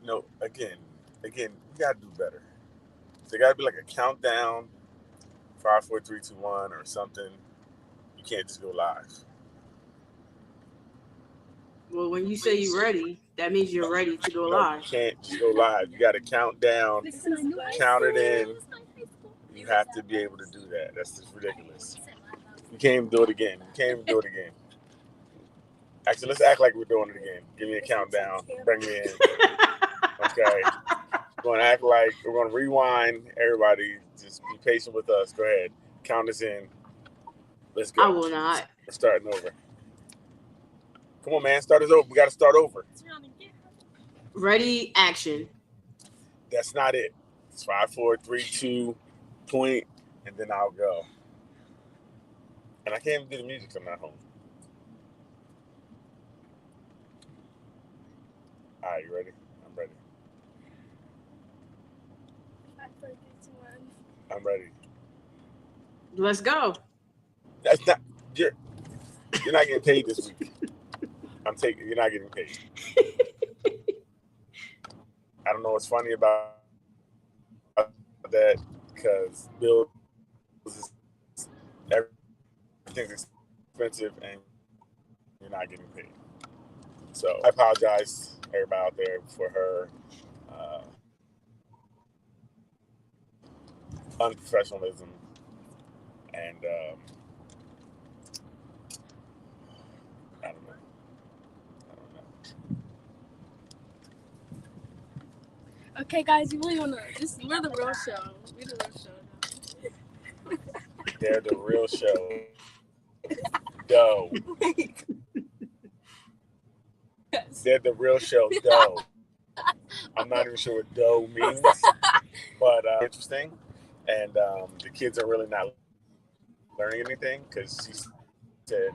No, again, you gotta do better. There gotta be like a countdown, 5, 4, 3, 2, 1, or something. You can't just go live. Well, when you say you're ready, that means you're No, ready to go no, you live. can't just go live. You gotta count down, count it in. You have to be able to do that. That's just ridiculous. You can't even do it again. You can't even do it again. Actually, let's act like we're doing it again. Give me a countdown. Bring me in. Okay. We're going to act like we're going to rewind. Everybody, just be patient with us. Go ahead. Count us in. Let's I go. will not. We're starting over. Come on, man. Start us over. We got to start over. Ready, action. That's not it. It's 5, 4, 3, 2, point, and then I'll go. And I can't even do the music 'cause I'm not home. All right, you ready? I'm ready. I'm ready. Let's go. That's not you're you're not getting paid this week. You're not getting paid. I don't know what's funny about that because bills everything's expensive and you're not getting paid. So I apologize everybody out there for her unprofessionalism and I don't know. I don't know. Okay, guys, you really wanna just we're the real show. We're the real show now. They're the real show. Doe. They're the real show. Doe. I'm not even sure what doe means, but interesting. And the kids are really not learning anything because she said,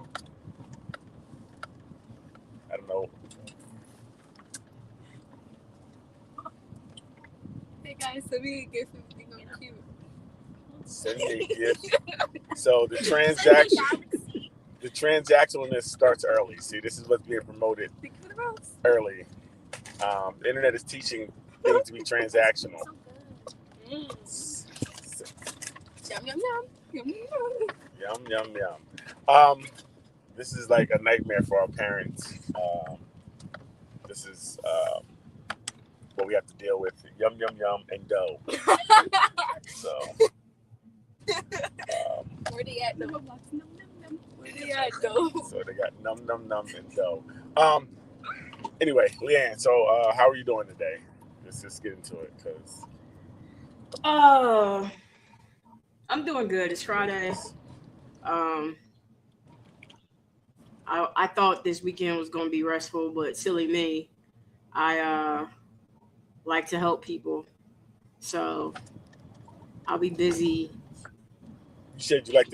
I don't know. Hey guys, send me a gift if you think I'm cute. Send me a gift. So the transactionalness starts early. See, this is what's being promoted early. The internet is teaching things to be transactional. Yum yum yum. Yum yum. Yum, yum, yum. This is like a nightmare for our parents. This is what we have to deal with. Yum, yum, yum, and dough. So. Where they at though? Where they at though? So they got num, num, num, and dough. Anyway, Leanne, so how are you doing today? Let's just get into it, because... I'm doing good. It's Friday. I thought this weekend was going to be restful, but silly me, I like to help people, so I'll be busy. You said you like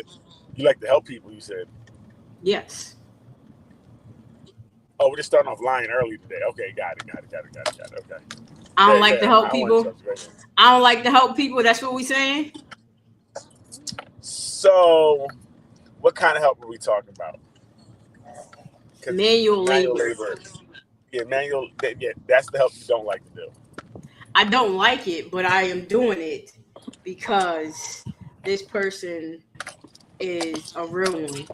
to help people. You said. Yes. Oh, we're just starting off lying early today. Okay, got it. Okay. I don't like to help people. I don't like to help people. That's what we saying. So, what kind of help are we talking about? Manual labor. Yeah, manual. Yeah, that's the help you don't like to do. I don't like it, but I am doing it because this person is a real one.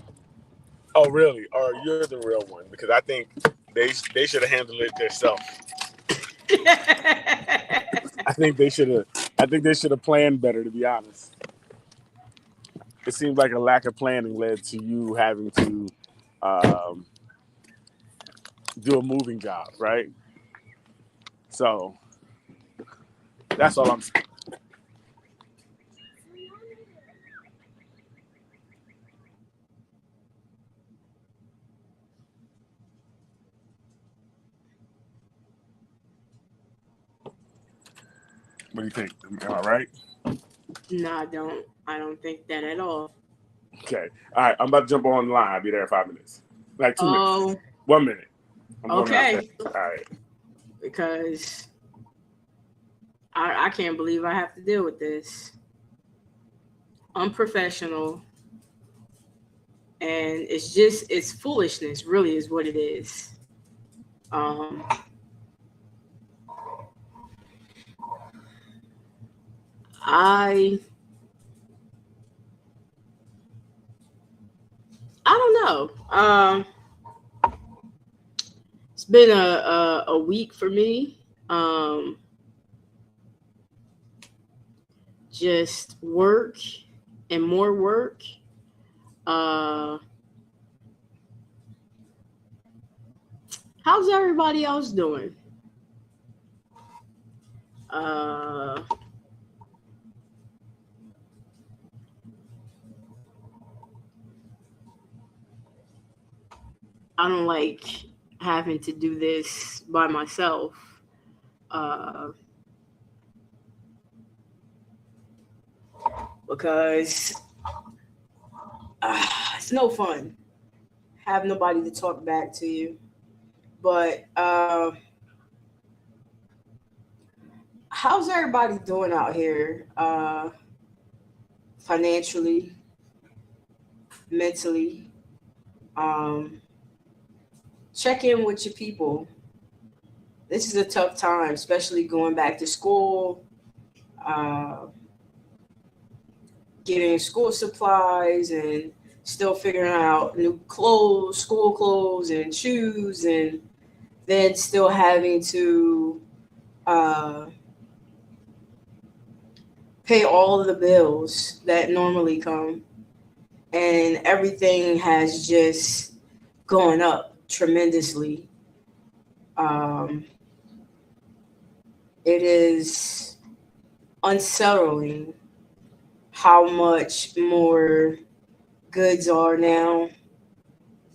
Oh, really? Or you're the real one? Because I think they should have handled it themselves. I think they should have planned better, to be honest. It seems like a lack of planning led to you having to do a moving job, right? So that's all I'm saying. What do you think? Am I right? No, I don't think that at all. Okay. All right. I'm about to jump on the line. I'll be there in 5 minutes. Like 2 minutes. 1 minute. Okay. All right. Because I can't believe I have to deal with this. Unprofessional. And it's foolishness, really, is what it is. I don't know. It's been a week for me. Just work and more work. Uh, how's everybody else doing? Uh, I don't like having to do this by myself. Uh, because it's no fun. Have nobody to talk back to you. But how's everybody doing out here? Financially, mentally. Um, check in with your people. This is a tough time, especially going back to school, uh, getting school supplies, and still figuring out new clothes, school clothes, and shoes, and then still having to uh, pay all of the bills that normally come. And everything has just gone up tremendously. Um, it is unsettling how much more goods are now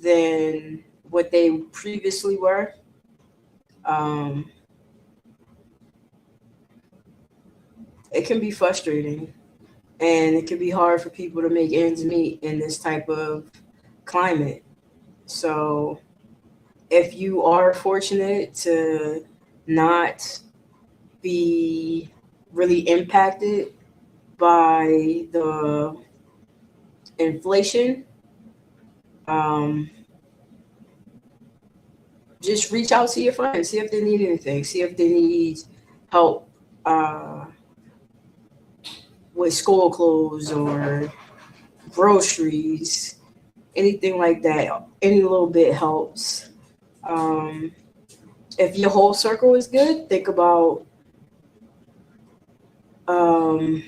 than what they previously were. Um, it can be frustrating and it can be hard for people to make ends meet in this type of climate. So, if you are fortunate to not be really impacted by the inflation, um, just reach out to your friends, see if they need anything, see if they need help uh, with school clothes or groceries, anything like that. Any little bit helps. Um, if your whole circle is good, think about um,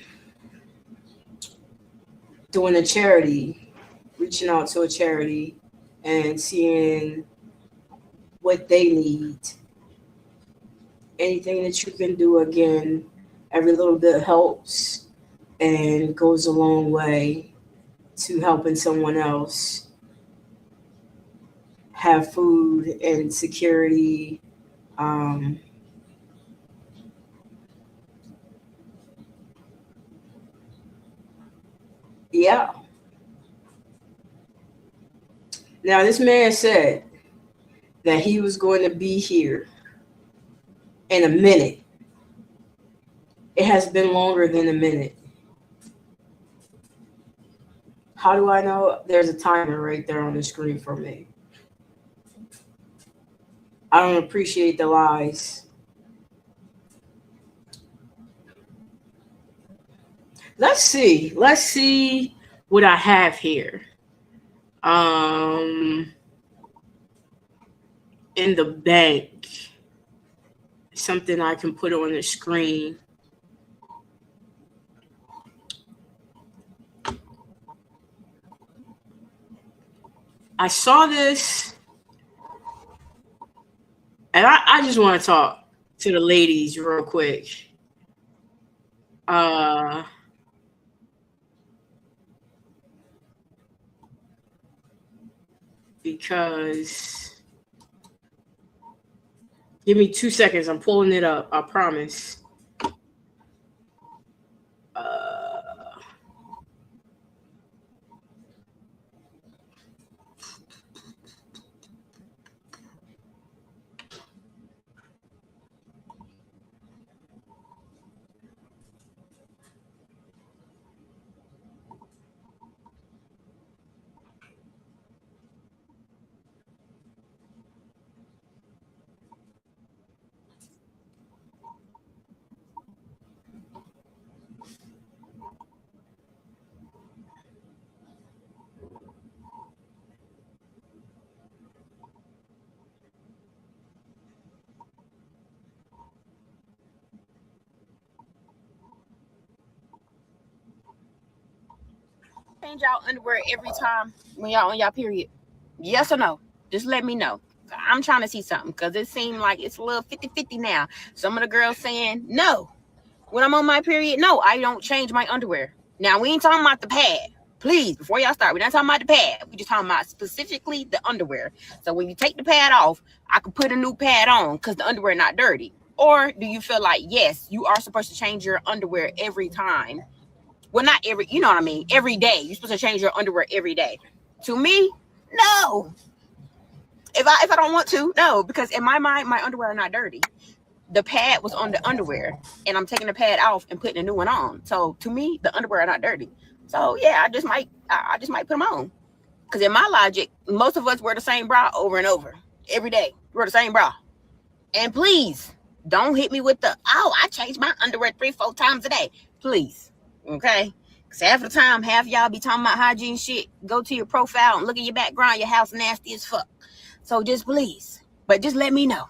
doing a charity, reaching out to a charity and seeing what they need. Anything that you can do, again, every little bit helps and goes a long way to helping someone else have food and security. Um, yeah. Now, this man said that he was going to be here in a minute. It has been longer than a minute. How do I know? There's a timer right there on the screen for me. I don't appreciate the lies. Let's see. Let's see what I have here. Um, in the bank, something I can put on the screen. I saw this, and I just want to talk to the ladies real quick. Uh, because give me 2 seconds. I'm pulling it up. I promise. Uh, change y'all underwear every time when y'all on y'all period? Yes or no? Just let me know. I'm trying to see something because it seemed like it's a little 50-50 now. Some of the girls saying no. When I'm on my period, no, I don't change my underwear. Now, we ain't talking about the pad. Please, before y'all start, we're not talking about the pad. We just talking about specifically the underwear. So when you take the pad off, I can put a new pad on because the underwear not dirty. Or do you feel like, yes, you are supposed to change your underwear every time? Well, not every, you know what I mean? Every day. You're supposed to change your underwear every day. To me, no. If I don't want to, no, because in my mind, my underwear are not dirty. The pad was on the underwear, and I'm taking the pad off and putting a new one on. So to me, the underwear are not dirty. So yeah, I just might put them on. Because in my logic, most of us wear the same bra over and over every day. Wear the same bra. And please don't hit me with the, oh, I change my underwear 3-4 times a day. Please, okay? Because half the time, half y'all be talking about hygiene shit. Go to your profile and look at your background. Your house nasty as fuck. So just please, but just let me know.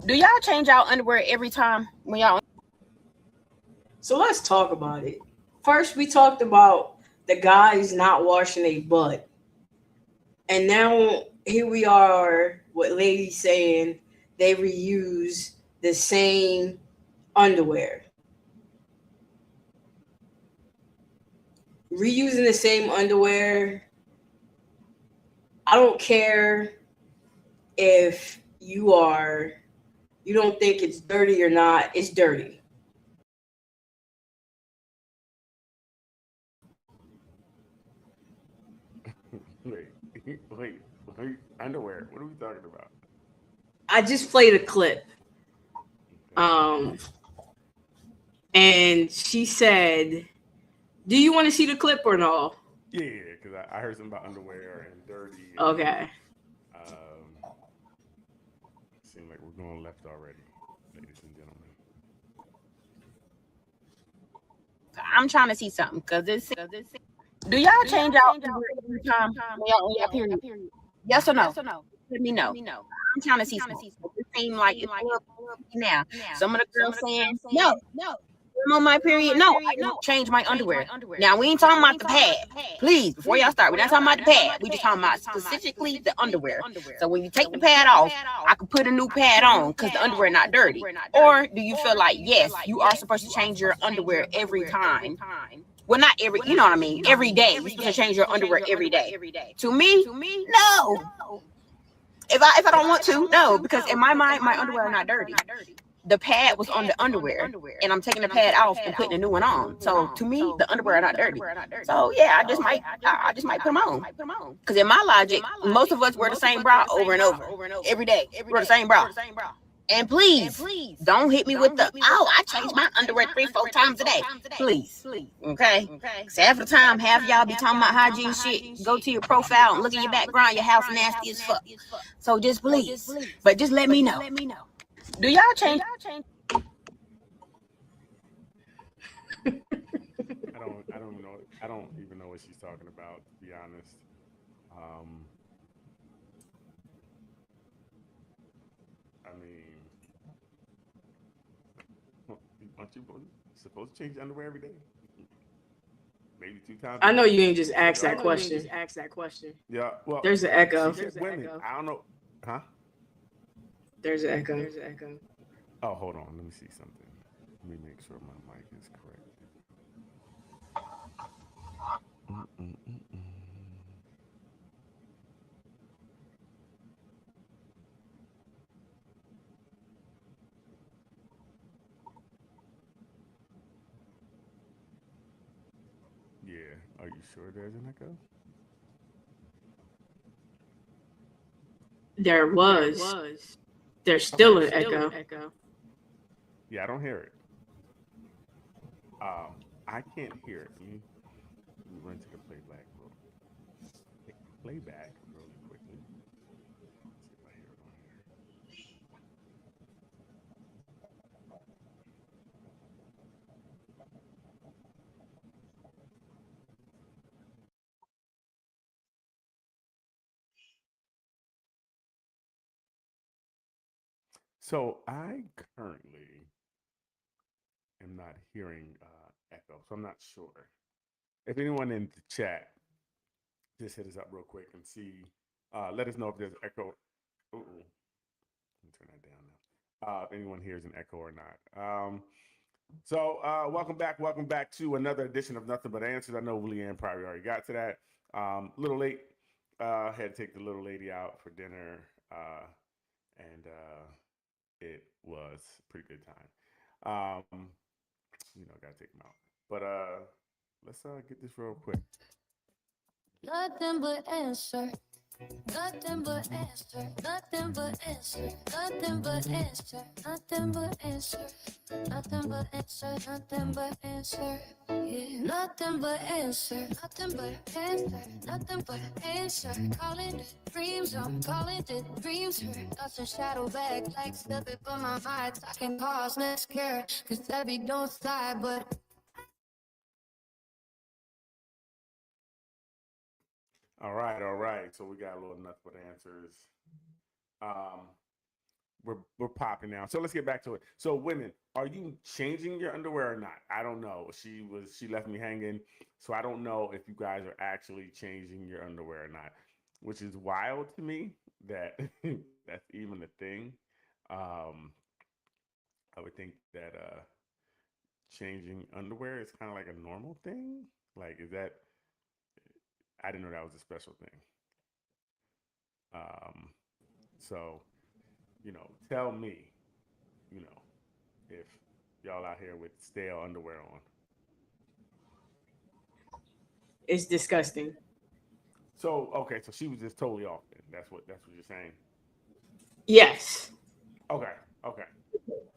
Do y'all change y'all underwear every time when y'all? So let's talk about it. First, we talked about the guys not washing their butt. And now here we are, what Lady's saying, they reuse the same underwear. Reusing the same underwear, I don't care if you don't think it's dirty or not, it's dirty. Wait, underwear. What are we talking about? I just played a clip. And she said, do you want to see the clip or no? Yeah, because I heard something about underwear and dirty. And, Okay. Seems like we're going left already, ladies and gentlemen. I'm trying to see something because this. Do y'all change y'all underwear every time when y'all on your period? Yes or no? Let me know. I'm trying to see something. It seems like it's a little now. Some of the girls saying no. I'm on my period. No, I don't change my underwear. Now we ain't talking about the pad. Please, before y'all start, we're not talking about the pad. We just talking about specifically the underwear. So when you take the pad off, I can put a new pad on because the underwear not dirty. Or do you feel like, yes, you are supposed to change your underwear every time? Well, not every, you know what I mean? Every day. You're supposed to change your underwear every day. To me, no. If I don't want to, no, because in my mind, my underwear are not dirty. The pad was on the underwear, and I'm taking the pad off and putting a new one on. So to me, the underwear are not dirty. So yeah, I just might put them on. Because in my logic, most of us wear the same bra over and over every day. Wear the same bra. And please don't hit me with the, oh, I change my underwear 3-4 times a day. Please, okay? Because half the time, half y'all be talking about hygiene shit. Go to your profile and look at your background. Your house nasty as fuck. So just please, but just let me know. Do y'all change? I don't even know what she's talking about, to be honest. I mean, aren't you supposed to change underwear every day? Maybe 2 times. I know you ain't just ask that question. Yeah, well, there's an echo. Women, I don't know, huh? There's an echo. Oh, hold on. Let me see something. Let me make sure my mic is correct. Yeah. Are you sure there's an echo? There was. There's still an echo. Yeah, I don't hear it. I can't hear it. Let me run to the playback really quickly. See if I hear it on here. So I currently am not hearing echo, so I'm not sure. if anyone in the chat, just hit us up real quick and see. Let us know if there's echo. Ooh, let me turn that down now. If anyone hears an echo or not. So welcome back to another edition of Nothing But Answers. I know Leanne probably already got to that. Little late. Had to take the little lady out for dinner, and it was a pretty good time. Gotta take them out. But let's get this real quick. Nothing but answer. Nothing but answer. Nothing but answer. Nothing but answer. Nothing but answer. Nothing but answer. Nothing but answer. Yeah. Nothing but answer. Nothing but answer. Nothing but answer. Calling it dreams. I'm calling it dreams. Nothing shadow back like stepping on my mind. Talking cars next care. Cause that be don't slide, but. All right. So we got a little Nothing But Answers. We're popping now. So let's get back to it. So women, are you changing your underwear or not? I don't know. She left me hanging. So I don't know if you guys are actually changing your underwear or not, which is wild to me that that's even a thing. I would think that changing underwear is kind of like a normal thing. Like, is that? I didn't know that was a special thing. So, tell me, if y'all out here with stale underwear on. It's disgusting. So, okay, so she was just totally off then. That's what you're saying. Yes. Okay.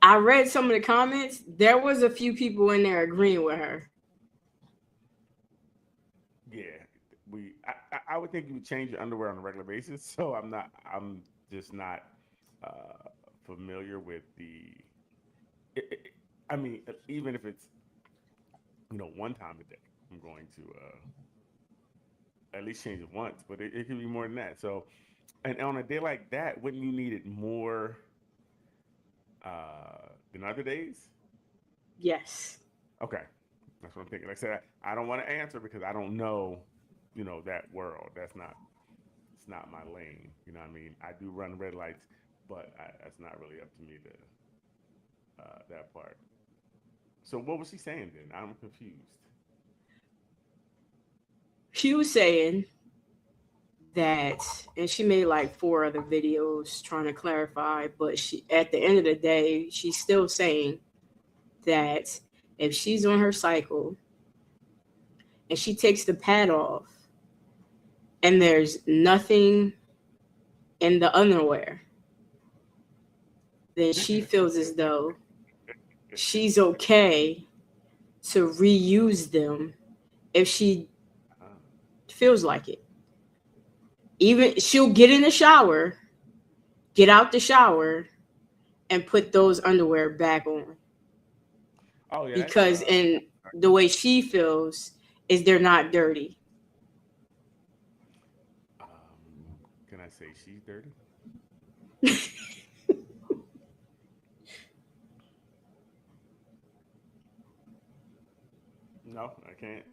I read some of the comments. There was a few people in there agreeing with her. Yeah. I would think you would change your underwear on a regular basis. So I'm just not familiar with I mean, even if it's, one time a day, I'm going to at least change it once, but it could be more than that. So, and on a day like that, wouldn't you need it more than other days? Yes. Okay. That's what I'm thinking. Like I said, I don't want to answer because I don't know, that world. It's not my lane. You know what I mean? I do run red lights, but that's not really up to me that part. So what was she saying then? I'm confused. She was saying that, and she made like 4 other videos trying to clarify, but she, at the end of the day, she's still saying that if she's on her cycle and she takes the pad off and there's nothing in the underwear, then she feels as though she's okay to reuse them if she feels like it. Even she'll get in the shower, get out the shower, and put those underwear back on. Oh yeah. Because in the way she feels is they're not dirty. Can I say she's dirty? No, I can't.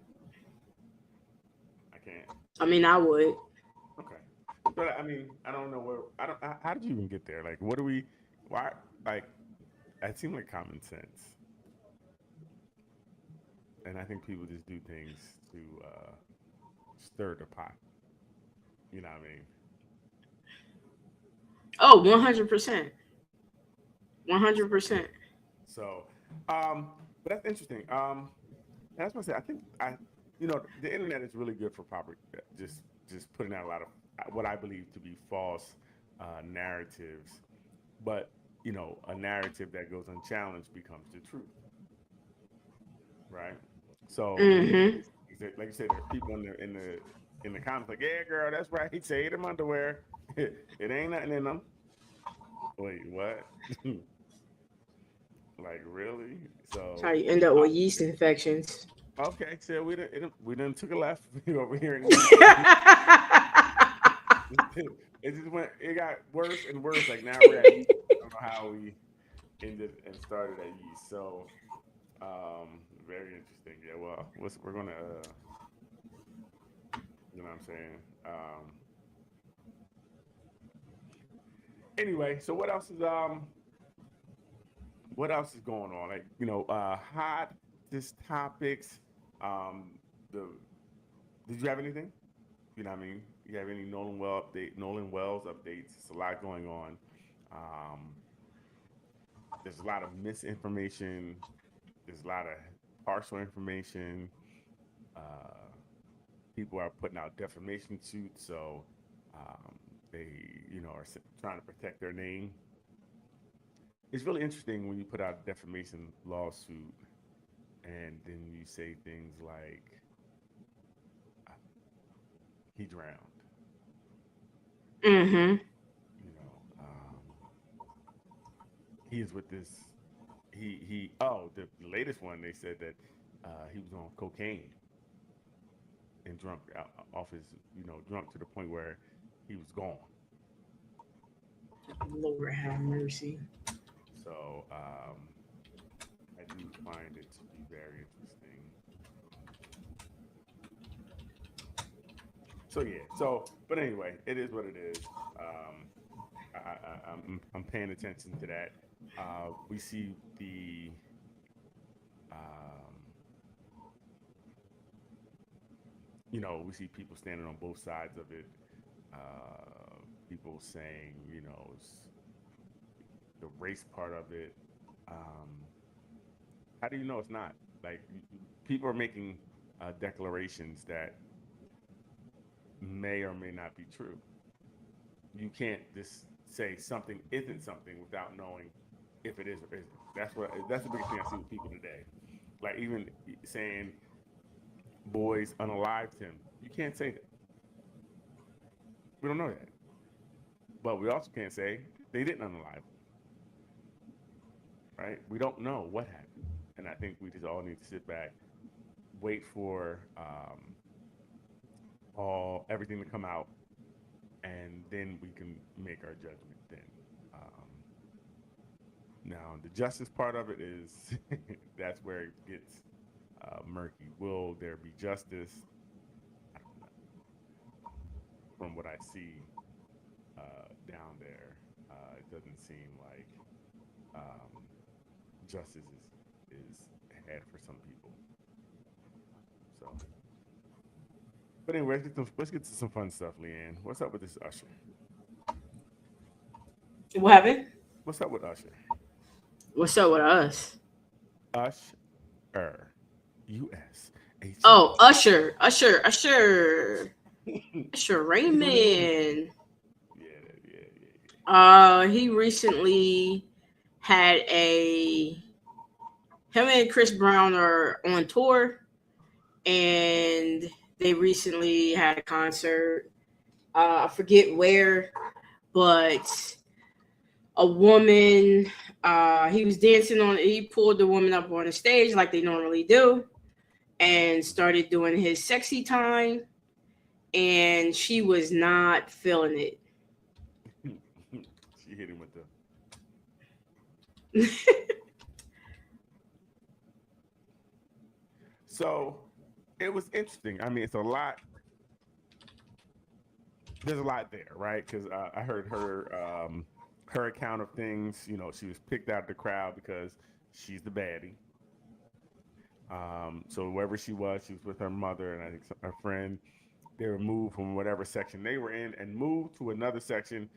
I mean, I would. Okay. But I mean, I don't know where. How did you even get there? Like, what do we? Why? Like, it seemed like common sense, and I think people just do things to stir the pot. You know what I mean? Oh, 100%. 100%. So, but that's interesting. That's what I say. I think the internet is really good for proper just putting out a lot of what I believe to be false narratives, but a narrative that goes unchallenged becomes the truth, right? So, like you said, there's people in the comments like, yeah, girl, that's right. Say them underwear. It ain't nothing in them. Wait, what? Like, really? So How you end up with yeast infections. okay, so we didn't took a left over here. It just went. It got worse and worse. Like now we're at yeast. I don't know how we ended and started at yeast. So, very interesting. Yeah. Well, we're gonna You know what I'm saying? Anyway, so what else is going on? Like, hottest topics. The Did you have anything? You know what I mean? You have any Nolan Wells updates? It's a lot going on. Um, there's a lot of misinformation. There's a lot of partial information. Uh, People are putting out defamation suits, so they, are trying to protect their name. It's really interesting when you put out a defamation lawsuit and then you say things like he drowned. Mm-hmm. He is with this. The latest one, they said that he was on cocaine and drunk off his, drunk to the point where he was gone. Lord have mercy. So I do find it to be very interesting. So yeah. But anyway, it is what it is. I'm paying attention to that. We see the we see people standing on both sides of it. People saying, the race part of it. How do you know it's not? Like, people are making declarations that may or may not be true. You can't just say something isn't something without knowing if it is or isn't. That's the biggest thing I see with people today. Like, even saying boys unalived him. You can't say that. We don't know that. But we also can't say they didn't unalive him. Right? We don't know what happened. And I think we just all need to sit back, wait for everything to come out, and then we can make our judgment then. Now, the justice part of it is that's where it gets murky. Will there be justice? I don't know. From what I see down there, it doesn't seem like justice is had for some people. So, but anyway, let's get to some fun stuff, Leanne. What's up with this Usher? What happened? What's up with Usher? What's up with us? Usher. U.S. Oh, Usher Raymond. Yeah. He recently had him and Chris Brown are on tour, and they recently had a concert. I forget where, but a woman, he was dancing he pulled the woman up on the stage like they normally do and started doing his sexy time, and she was not feeling it. She hit him with the. So it was interesting. I mean, it's a lot. There's a lot there, right? Because I heard her account of things. She was picked out of the crowd because she's the baddie. So wherever she was with her mother and I think her friend. They were moved from whatever section they were in and moved to another section.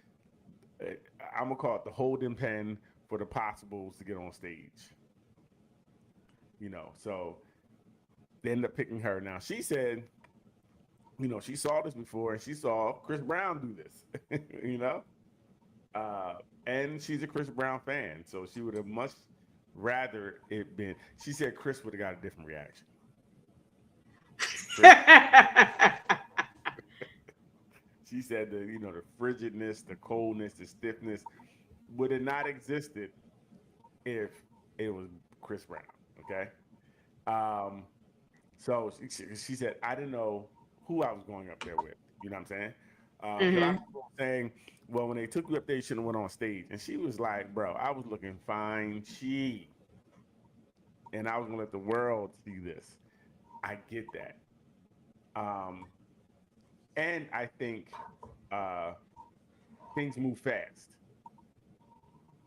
I'm gonna call it the holding pen for the possibles to get on stage. So they ended up picking her. Now she said, she saw this before and she saw Chris Brown do this. And she's a Chris Brown fan, so she would have much rather it been. She said Chris would have got a different reaction. She said the frigidness, the coldness, the stiffness would have not existed if it was Chris Brown. Okay. So she said, I didn't know who I was going up there with. You know what I'm saying? But I'm saying, well, when they took you up there, you shouldn't have went on stage. And she was like, bro, I was looking fine cheap. And I was going to let the world see this. I get that. And I think things move fast.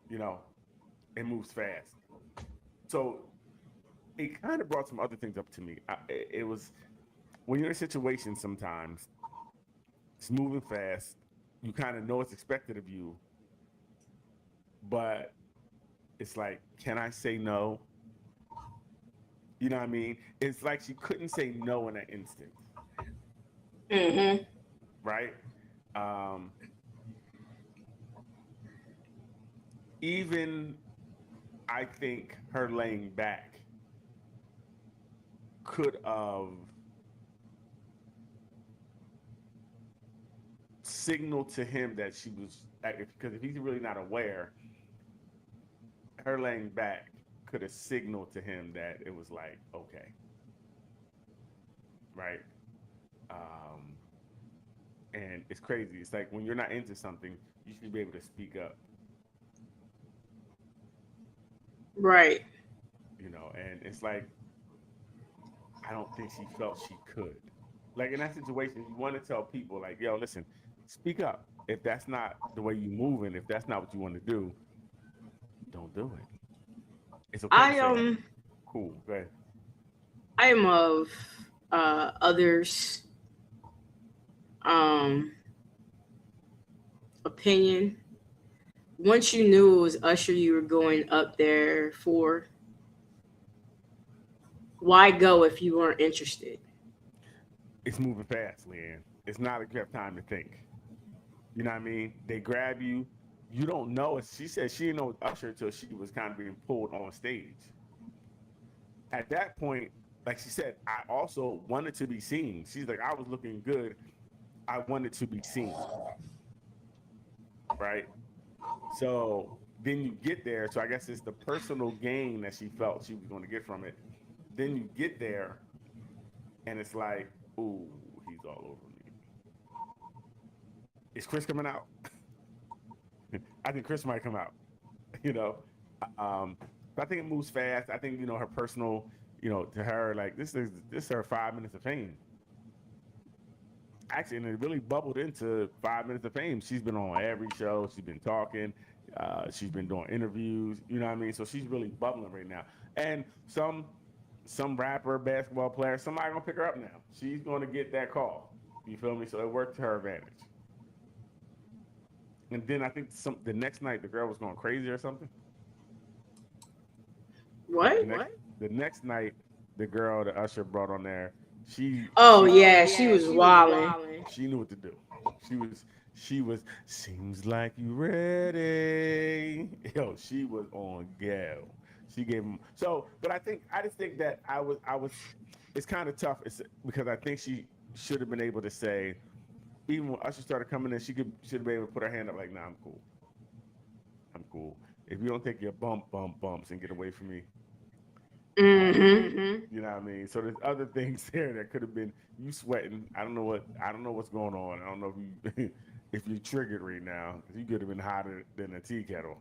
You know, it moves fast. So it kind of brought some other things up to me. It was when you're in a situation sometimes, it's moving fast. You kind of know it's expected of you, but it's like, can I say no? You know what I mean? It's like she couldn't say no in that instant, Mm-hmm. right? Um, Even I think her laying back could have signaled to him that she was, because if he's really not aware, her laying back could have signaled to him that it was like, okay, right? Um, and it's crazy. It's like when you're not into something, you should be able to speak up, Right. you know. And it's like I don't think she felt she could. Like in that situation, you want to tell people like, yo, listen, speak up. If that's not the way you moving, if that's not what you want to do, don't do it. It's okay to I say no. Cool. Go ahead. I am of others um opinion. Once you knew it was Usher you were going up there for, why go if you weren't interested? It's moving fast, Leanne. It's not like you have time to think. You know what I mean? They grab you. You don't know. She said she didn't know Usher until she was kind of being pulled on stage. At that point, like she said, I also wanted to be seen. She's like, I was looking good. I wanted to be seen. Right? So then you get there. So I guess it's the personal gain that she felt she was going to get from it. Then you get there, and it's like, ooh, he's all over me. Is Chris coming out? I think Chris might come out. You know, but I think it moves fast. I think her personal, to her like this is her 5 minutes of fame. Actually, and it really bubbled into 5 minutes of fame. She's been on every show. She's been talking. She's been doing interviews. You know what I mean? So she's really bubbling right now. And some rapper, basketball player, somebody gonna pick her up now. She's gonna get that call. You feel me? So it worked to her advantage. And then I think the next night the girl was going crazy or something. What? The next night the girl that Usher brought on there, she she was wilding. she knew what to do. She was seems like you ready. Yo, she was on Gal. She gave him but I just think that I was it's kind of tough. It's because I think she should have been able to say, even when Usher started coming in, should have been able to put her hand up like, nah, I'm cool. I'm cool. If you don't take your bumps and get away from me. Mm-hmm. You know what I mean? So there's other things there that could have been you sweating. I don't know what's going on. I don't know if you if you're triggered right now. You could have been hotter than a tea kettle.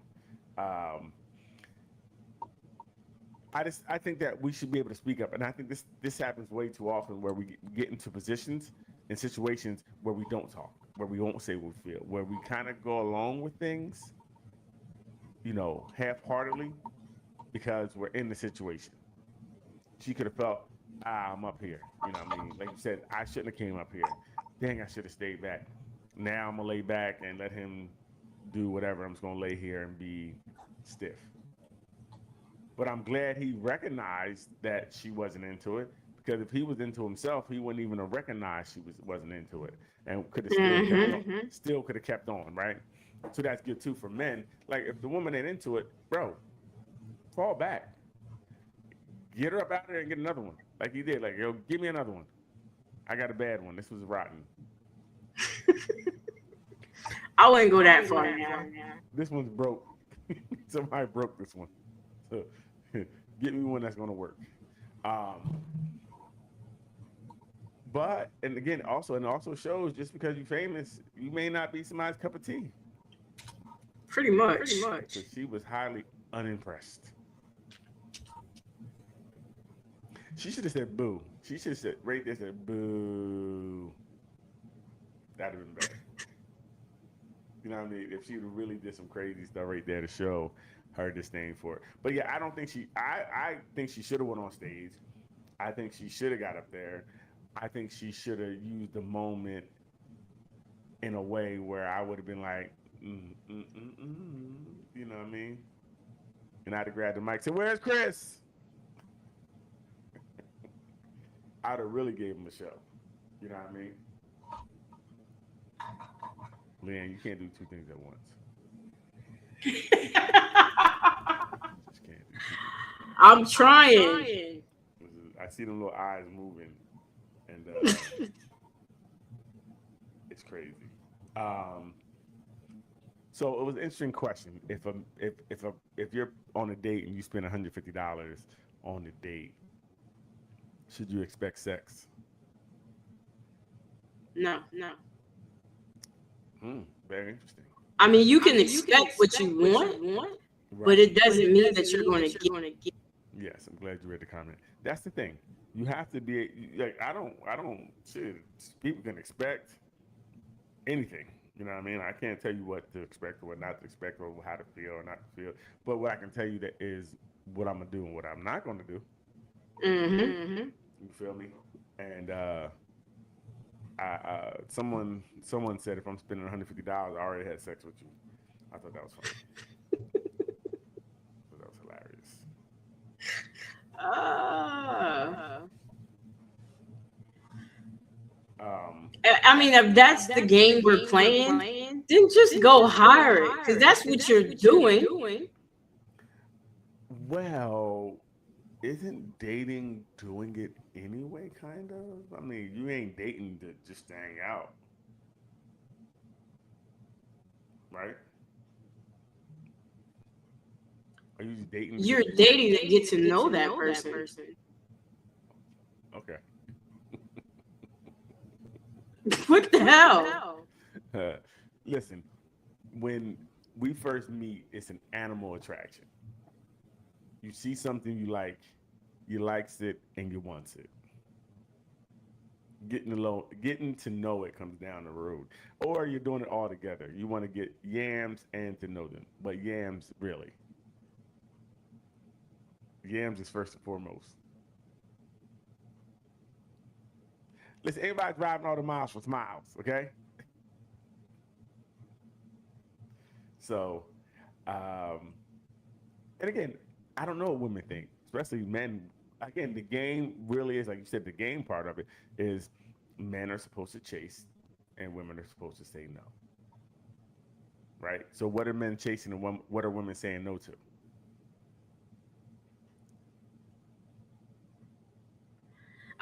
I think that we should be able to speak up, and I think this happens way too often where we get into positions and situations where we don't talk, where we won't say what we feel, where we kind of go along with things, half-heartedly because we're in the situation. She could have felt, I'm up here. You know what I mean? Like you said, I shouldn't have came up here. Dang, I should have stayed back. Now I'm going to lay back and let him do whatever. I'm just going to lay here and be stiff. But I'm glad he recognized that she wasn't into it, because if he was into himself, he wouldn't even have recognized she wasn't into it, and could have still could have kept on, right? So that's good too for men. Like if the woman ain't into it, bro, fall back, get her up out there and get another one, like he did. Like, yo, give me another one. I got a bad one. This was rotten. I wouldn't go that far now. This one's broke. Somebody broke this one. So get me one that's gonna work. But and again, also shows just because you're famous, you may not be somebody's cup of tea. Pretty much. So she was highly unimpressed. She should have said boo. She should have said right there, said boo. That'd have been better. You know what I mean? If she really did some crazy stuff right there to show her disdain for it. But yeah, I don't think I think she should have went on stage. I think she should have got up there. I think she should have used the moment in a way where I would have been like, you know what I mean? And I'd have grabbed the mic and said, "Where's Chris?" I'd have really gave him a show. You know what I mean? Leanne, you can't do two things at once. You just can't do two things. I'm trying. I see them little eyes moving, and it's crazy. So it was an interesting question. If you're on a date and you spend $150 on the date, should you expect sex? No. Very interesting. I mean, you can expect what you want, Right. but it doesn't mean that you're going to get. Yes, I'm glad you read the comment. That's the thing. You have to be like, I don't shit, people can expect anything. You know what I mean? I can't tell you what to expect or what not to expect or how to feel or not to feel. But what I can tell you that is what I'm gonna do and what I'm not gonna do. Mm-hmm. You feel me? And someone said if I'm spending $150, I already had sex with you. I thought that was funny. That was hilarious. I mean, if that's the game we're playing, then just go hire it, because that's what you're doing. Well, isn't dating doing it anyway, kind of? I mean, you ain't dating to just hang out. Right? Are you just dating? You're dating to get to know that person. Okay. What the hell? Listen, when we first meet, it's an animal attraction. You see something you like, you likes it, and you wants it. Getting to know it comes down the road. Or you're doing it all together. You want to get yams and to know them. But yams, really. Yams is first and foremost. Listen, everybody's driving all the miles for smiles, okay? So, and again, I don't know what women think, especially men. Again, the game really is, like you said, the game part of it is men are supposed to chase and women are supposed to say no. Right? So what are men chasing and what are women saying no to?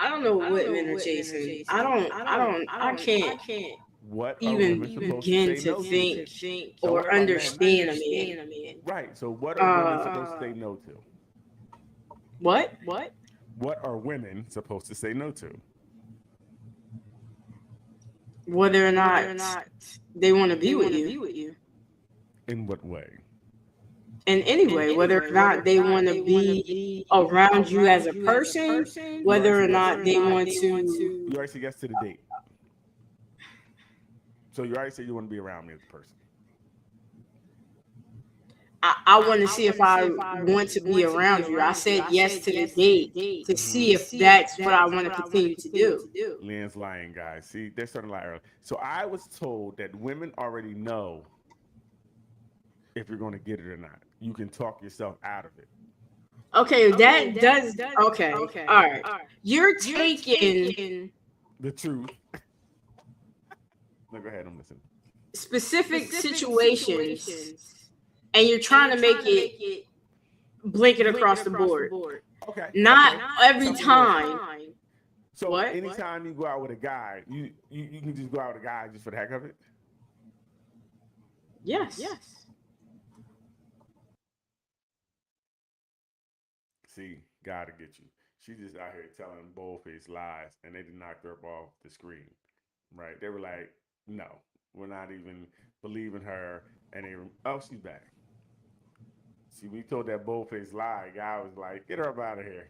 I don't know what men are chasing. I can't What even begin to think or understand a man. Right. So what are women supposed to say no to? What? What are women supposed to say no to? Whether or not they want to be with you. In what way? In any way, whether or not they want to be around you as a person, whether or not they want to. You already said yes to the date. So you already said you want to be around me as a person. I want to see if I want to be around you. I said yes to the date to see if that's what I want to continue to do. Lynn's lying, guys. See, they're starting to lie early. So I was told that women already know if you're going to get it or not. You can talk yourself out of it. Okay, that does. Okay, all right. You're taking the truth. No, go ahead. I'm listening. specific situations. And you're trying to make it blanket across the board. Okay. Not every time. So What? anytime you go out with a guy, you can just go out with a guy just for the heck of it? Yes. See, gotta get you. She just out here telling bold-faced lies, and they just knocked her up off the screen, right? They were like, no, we're not even believing her, and she's back. See, we told that bold-faced lie, guy was like, get her up out of here.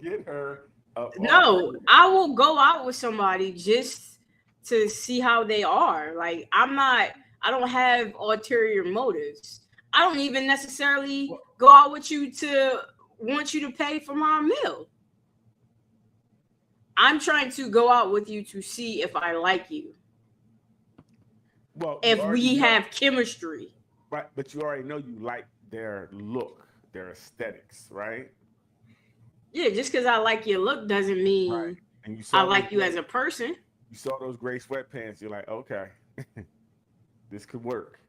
Get her up. No, I will go out with somebody just to see how they are. Like I don't have ulterior motives. I don't even necessarily go out with you to want you to pay for my meal. I'm trying to go out with you to see if I like you. Well, if we have chemistry. Right, but you already know you like their look, their aesthetics, right? Yeah, just because I like your look doesn't mean Right. And you I like you as a person. You saw those gray sweatpants, you're like, okay, this could work.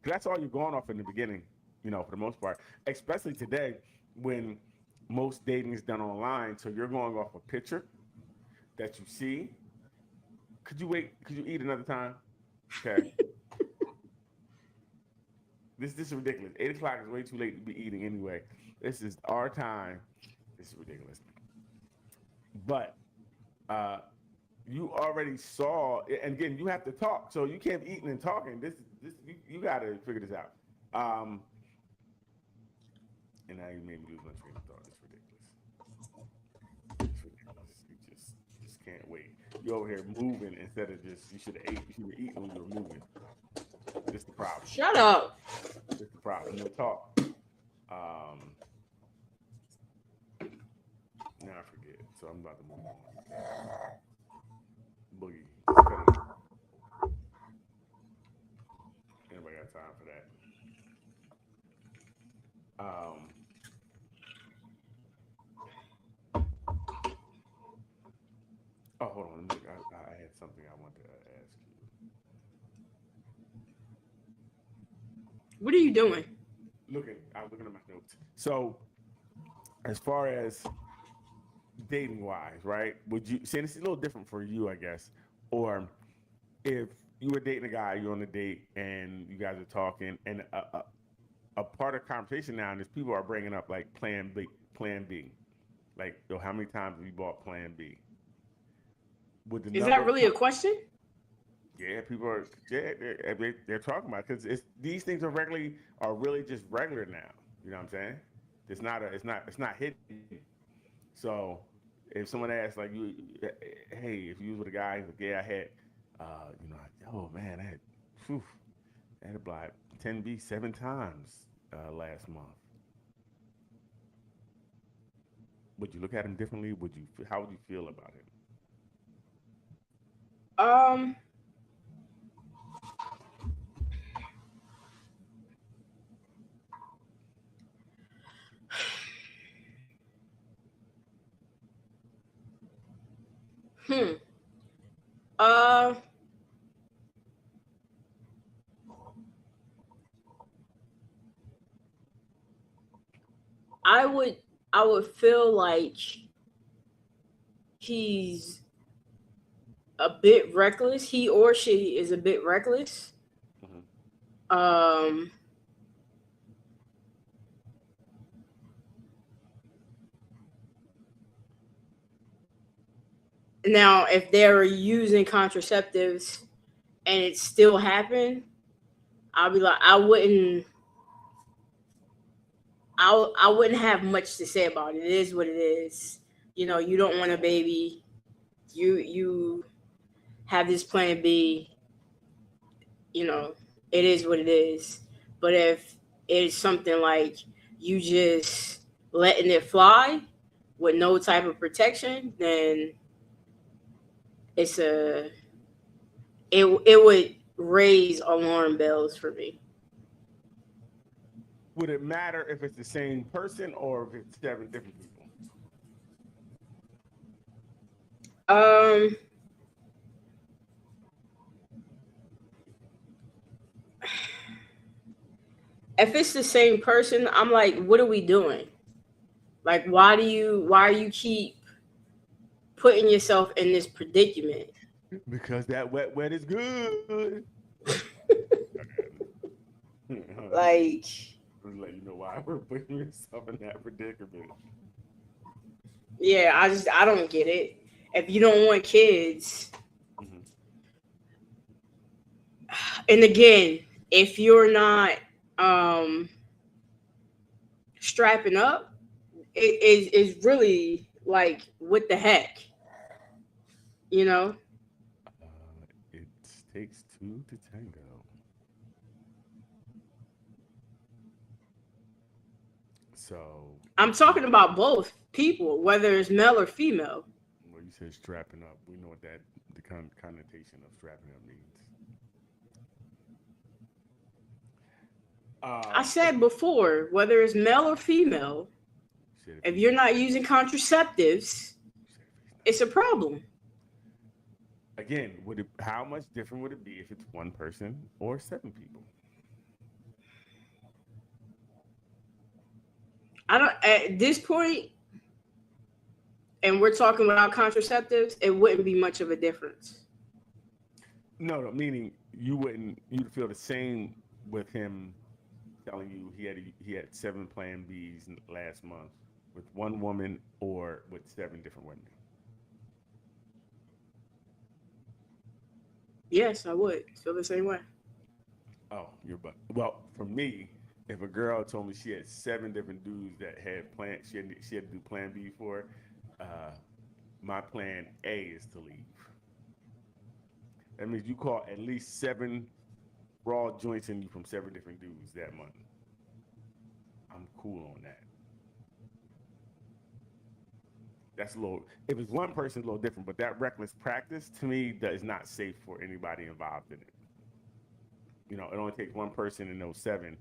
That's all you're going off in the beginning, you know, for the most part, especially today when most dating is done online. So you're going off a picture that you see. Could you wait? Could you eat another time? Okay. This is ridiculous. 8 o'clock is way too late to be eating anyway. This is our time. This is ridiculous. But you already saw, and again, you have to talk. So you can't be eating and talking. You got to figure this out. And now you made me lose my train of thought. It's ridiculous. It's ridiculous. You just can't wait. You're over here moving instead of just, you should have ate. You should have eaten when you were moving. This is the problem. Shut up. This is the problem. No talk. Now I forget. So I'm about to move on. Boogie. Anybody got time for that? Oh, hold on. I had something I wanted to ask you. What are you doing? I'm looking at my notes. So, as far as dating wise, right? Would you say this is a little different for you, I guess, or if you were dating a guy, you're on a date, and you guys are talking, and a part of the conversation now is people are bringing up like Plan B, like, yo, how many times have you bought Plan B? Is that really a question? Yeah, people are. Yeah, they're talking about it because these things are really just regular now. You know what I'm saying? It's not hidden. So if someone asks like you, hey, if you was with a guy, like, yeah, I had, oh man, I had applied 10B 7 times last month. Would you look at him differently? How would you feel about it? I would feel like he's a bit reckless. He or she is a bit reckless. Mm-hmm. Now, if they're using contraceptives and it still happened, I'll be like, I wouldn't have much to say about it. It is what it is. You know, you don't want a baby. You have this Plan B. You know, it is what it is. But if it's something like you just letting it fly with no type of protection, then it would raise alarm bells for me. Would it matter if it's the same person or if it's 7 different people? If it's the same person, I'm like, what are we doing? Like, why are you keep putting yourself in this predicament? Because that wet is good. Like, let you know why we're putting yourself in that predicament. Yeah, I don't get it. If you don't want kids, mm-hmm. And again, if you're not strapping up, it is really like, what the heck? You know, It takes two to tango. So, I'm talking about both people, whether it's male or female. well, you said strapping up. We know what that the connotation of strapping up means. I If said before, whether it's male or female, you said if if he's you're not, not using contraceptives, you said if he's it's a not. problem. Again, would it? How much different would it be if it's one person or seven people? I don't at this point, and we're talking without contraceptives, it wouldn't be much of a difference. No, no, meaning you wouldn't. You'd feel the same with him telling you he had seven Plan Bs last month with one woman or with seven different women. Yes, I would feel the same way. Oh, you're but well for me. If a girl told me she had seven different dudes that had plan, she had to do Plan B for. Uh, my Plan A is to leave. That means you caught at least seven raw joints in you from seven different dudes that month. I'm cool on that. That's a little. If it's one person, it's a little different. But that reckless practice to me that is not safe for anybody involved in it. You know, it only takes one person in those seven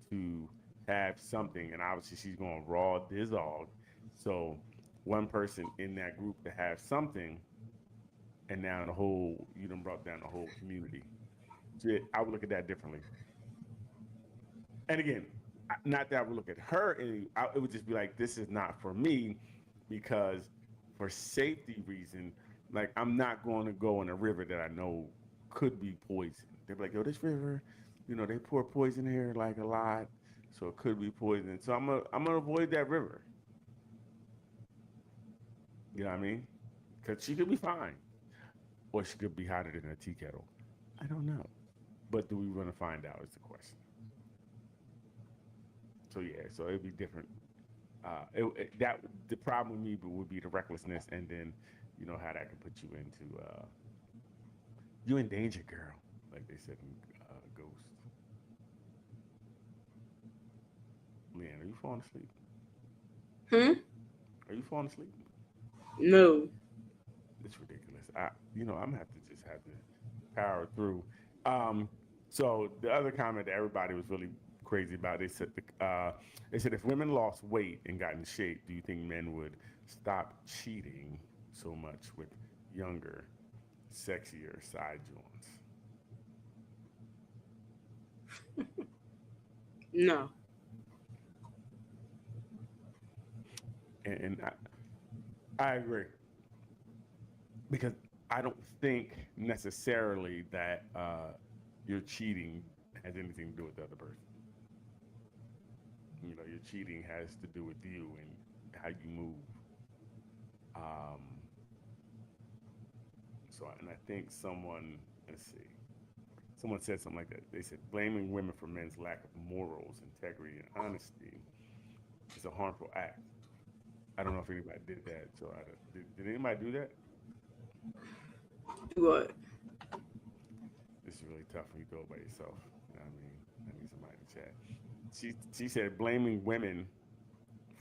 to have something, and obviously she's going raw dissolve. So one person in that group to have something, and now the whole you done brought down the whole community. So I would look at that differently. And again, not that I would look at her, it would just be like this is not for me because for safety reason, like I'm not going to go in a river that I know could be poison. They're like, yo, this river, they pour poison here like a lot, so it could be poison. So I'm gonna avoid that river. You know what I mean? Because she could be fine, or she could be hotter than a tea kettle. I don't know, but do we want to find out? Is the question. So yeah, so it'd be different. That the problem with me would be the recklessness, and then how that can put you into you in danger, girl, like they said in Ghost. Leanne, are you falling asleep? Hmm? Are you falling asleep? No. It's ridiculous. I'm gonna have to just have to power through. Um, so the other comment that everybody was really crazy about, they said if women lost weight and got in shape, do you think men would stop cheating so much with younger, sexier side joints? No. And I agree because I don't think necessarily that your cheating has anything to do with the other person. Your cheating has to do with you and how you move. Um, and I think let's see, someone said something like that. They said blaming women for men's lack of morals, integrity, and honesty is a harmful act. I don't know if anybody did that. So did anybody do that? Do what? This is really tough when you do it by yourself. You know what I mean? I need somebody to chat. She said blaming women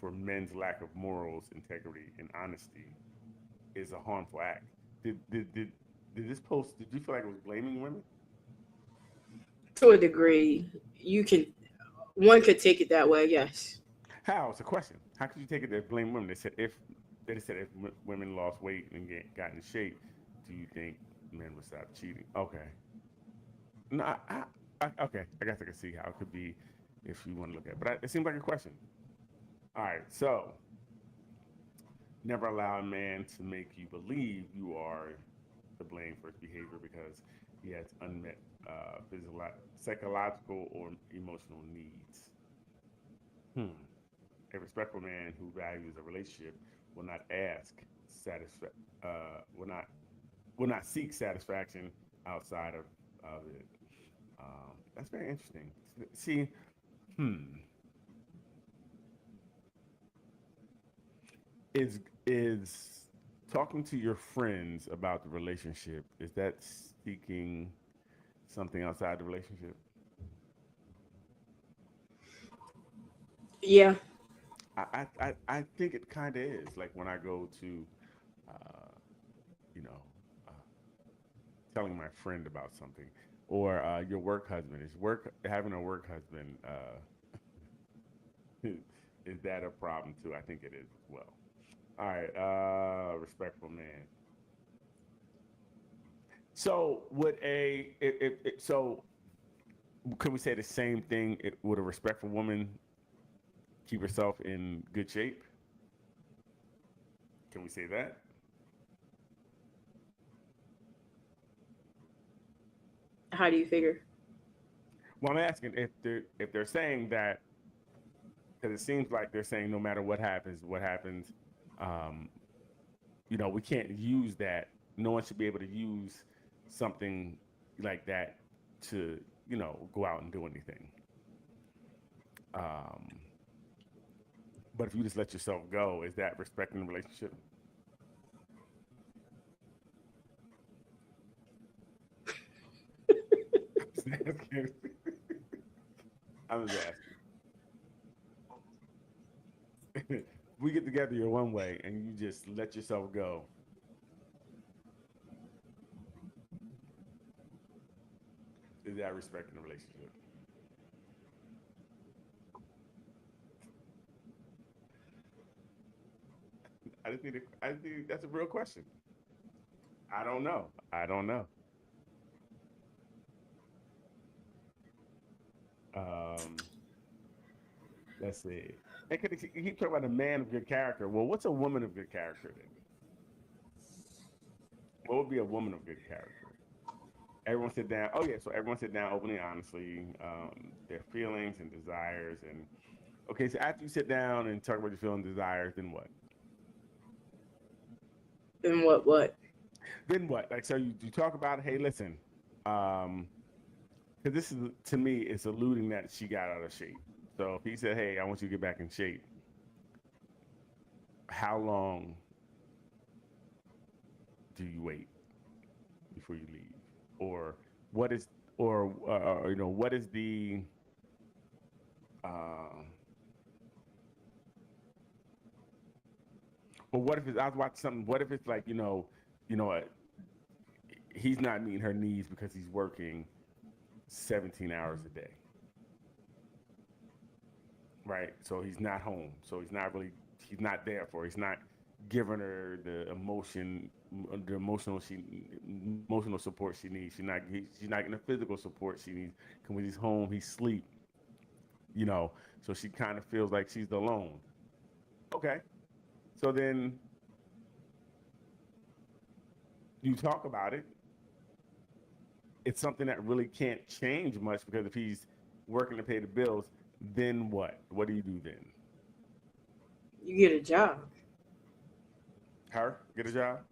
for men's lack of morals, integrity, and honesty is a harmful act. Did this post? Did you feel like it was blaming women? To a degree, one could take it that way. Yes. How? It's a question. How could you take it that blame women? They said if women lost weight and got in shape, do you think men would stop cheating? Okay. No, okay. I guess I can see how it could be if you want to look at it. But it seems like a question. All right. So, never allow a man to make you believe you are to blame for his behavior because he has unmet physical, psychological, or emotional needs. Hmm. A respectful man who values a relationship will not will not seek satisfaction outside of it. That's very interesting. See, hmm, is talking to your friends about the relationship, is that seeking something outside the relationship? Yeah. I think it kind of is. Like when I go to, uh, you know, uh, telling my friend about something, or your work husband. Is work having a work husband? Is that a problem too? I think it is as well. All right, respectful man. So would so can we say the same thing? Would a respectful woman keep herself in good shape? Can we say that? How do you figure? Well, I'm asking if they're saying that, because it seems like they're saying no matter what happens, um, we can't use that. No one should be able to use something like that to go out and do anything. Um, but if you just let yourself go, is that respecting the relationship? I'm just asking. We get together your one way and you just let yourself go. Is that respecting the relationship? I think that's a real question. I don't know. I don't know. Um, let's see. And you keep talking about a man of good character. Well, what's a woman of good character then? What would be a woman of good character? Everyone sit down. Oh yeah, so everyone sit down openly, honestly, their feelings and desires, and okay. So after you sit down and talk about your feelings and desires, then what? And what? Then what? Like, so you talk about, hey, listen, because this is to me, it's alluding that she got out of shape. So if he said, hey, I want you to get back in shape, how long do you wait before you leave, or what is, or what is the uh, but what if it's, I was watching something, what if it's like, he's not meeting her needs because he's working 17 hours a day, right? So he's not home, so he's not there for her. He's not giving her the emotional support she needs. She's not getting the physical support she needs. Cause when he's home, he's asleep, so she kind of feels like she's alone. Okay, so then you talk about it. It's something that really can't change much, because if he's working to pay the bills, then what? What do you do then? You get a job. Her get a job?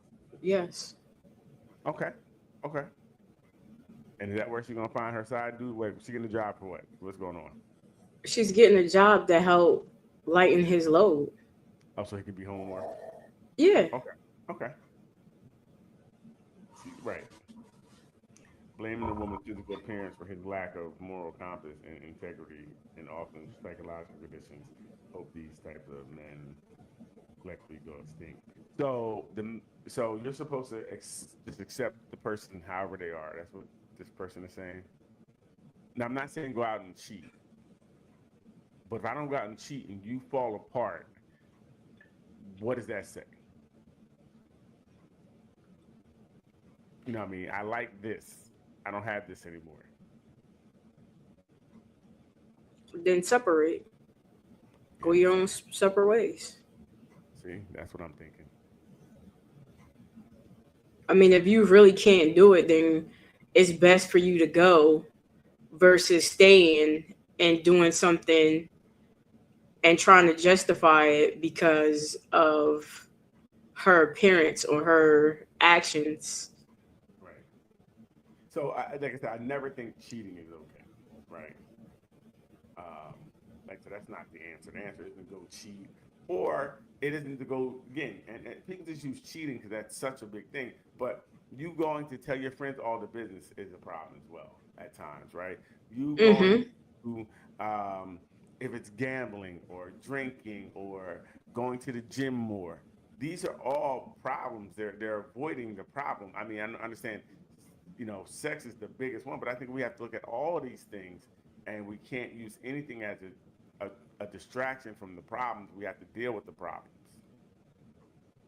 Yes. Okay, okay. And is that where she's gonna find her side dude? Wait, she getting a job for what? What's going on? She's getting a job to help lighten his load. Oh, so he could be home more. Yeah. Okay, okay. Right. Blaming the woman's physical appearance for his lack of moral compass and integrity, and often psychological conditions. Hope these types of men collectively go extinct. So you're supposed to just accept the person however they are. That's what this person is saying. Now I'm not saying go out and cheat, but if I don't go out and cheat and you fall apart, what does that say? You know what I mean? I like this. I don't have this anymore. Then separate. Go your own separate ways. See, that's what I'm thinking. I mean, if you really can't do it, then it's best for you to go versus staying and doing something and trying to justify it because of her appearance or her actions. Right. So, like I said, I never think cheating is okay. Right. Um, so that's not the answer. The answer isn't go cheat or it isn't to go again. And people just use cheating because that's such a big thing. But you going to tell your friends all the business is a problem as well at times, right? You going to if it's gambling or drinking or going to the gym more. These are all problems. They're avoiding the problem. I mean, I understand, sex is the biggest one, but I think we have to look at all these things, and we can't use anything as a distraction from the problems. We have to deal with the problems,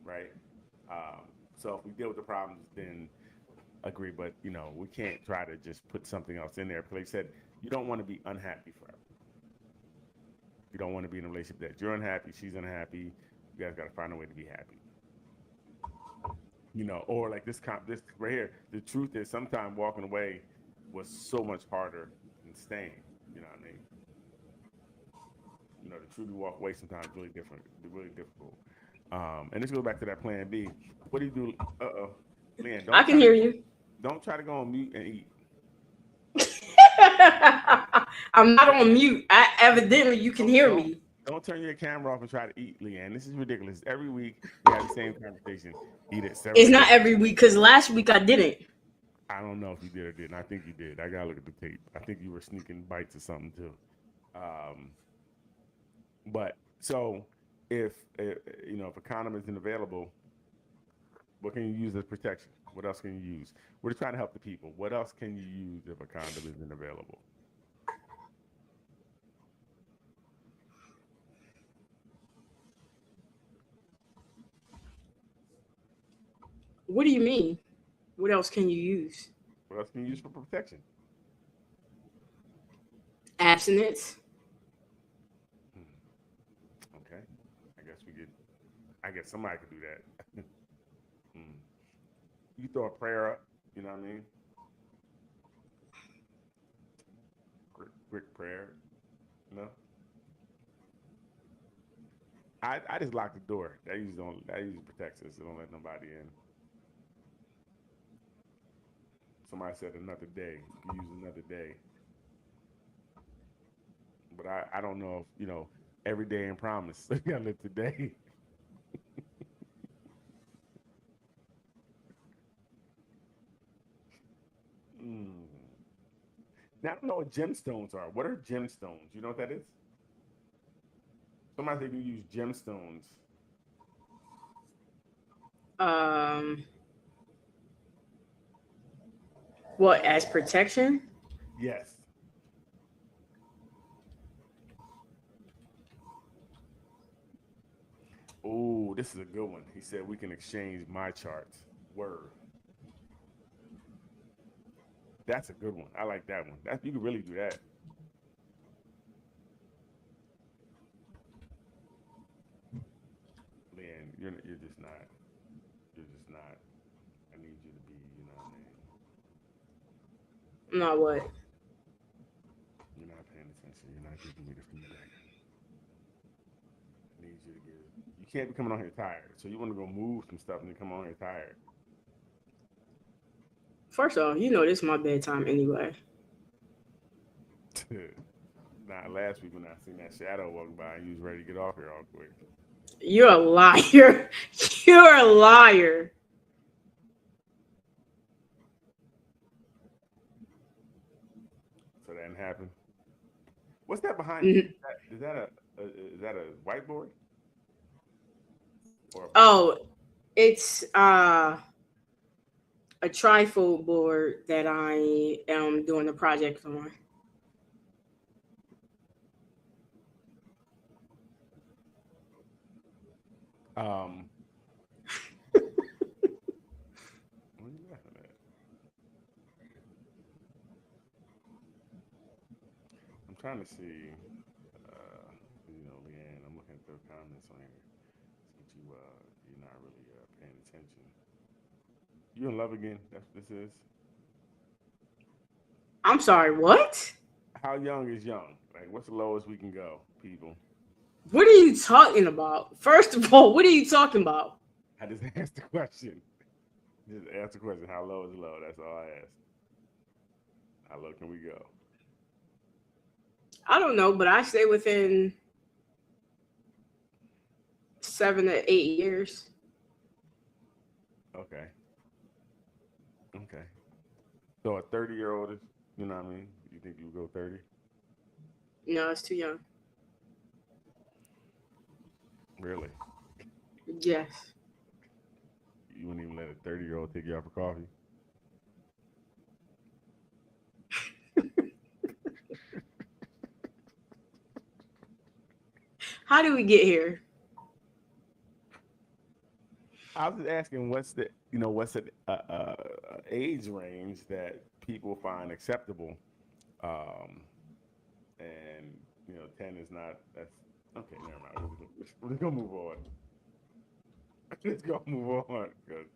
right? So if we deal with the problems, then agree. But we can't try to just put something else in there. Because like I said, you don't want to be unhappy forever. You don't want to be in a relationship that you're unhappy, she's unhappy. You guys got to find a way to be happy. Or like this right here. The truth is, sometimes walking away was so much harder than staying. You know what I mean? The truth, you walk away sometimes really really difficult. And this goes back to that plan B. What do you do? Man, I can hear you. Don't try to go on mute and eat. I'm not on mute. Evidently, you can hear me. Don't turn your camera off and try to eat, Leanne. This is ridiculous. Every week we have the same conversation. Eat it. It's not every week because last week I didn't. I don't know if you did or didn't. I think you did. I gotta look at the tape. I think you were sneaking bites or something too. But so if a condom isn't available, what can you use as protection? What else can you use? We're just trying to help the people. What else can you use if a condom isn't available? What do you mean? What else can you use? What else can you use for protection? Abstinence. Okay. I guess somebody could do that. You throw a prayer up, you know what I mean? Quick prayer, I just lock the door. That usually protects us. So don't let nobody in. Somebody said another day. You use another day. But I don't know if, every day in promise. You gotta live today. Now, I don't know what gemstones are. What are gemstones? You know what that is? Somebody said you use gemstones. What, as protection? Yes. Oh, this is a good one. He said we can exchange my charts. Word. That's a good one. I like that one. You can really do that. Man, you're just not. You're just not. I need you to be, you know what I mean? Not what? You're not paying attention. You're not giving me the feedback. I need you to give. You can't be coming on here tired. So you want to go move some stuff and then come on here tired. First off, this is my bedtime anyway. Nah, last week when I seen that shadow walking by, you was ready to get off here all quick. You're a liar. You're a liar. So that didn't happen. What's that behind you? Is that a whiteboard? It's a trifold board that I am doing a project on. What are you laughing at? I'm trying to see, Leanne, I'm looking at the comments on here. But you're not really paying attention. You in love again? That's what this is? I'm sorry, what? How young is young? Like, what's the lowest we can go, people? What are you talking about? First of all, what are you talking about? I just asked the question. Just ask the question. How low is low? That's all I asked. How low can we go? I don't know, but I stay within 7 to 8 years. Okay. Okay. So a 30-year-old is, you know what I mean? You think you would go 30? No, it's too young. Really? Yes. You wouldn't even let a 30-year-old take you out for coffee? How do we get here? I was just asking, what's the age range that people find acceptable, and 10 is not. That's okay. Never mind. We're just gonna move on. Let's go move on. 'Cause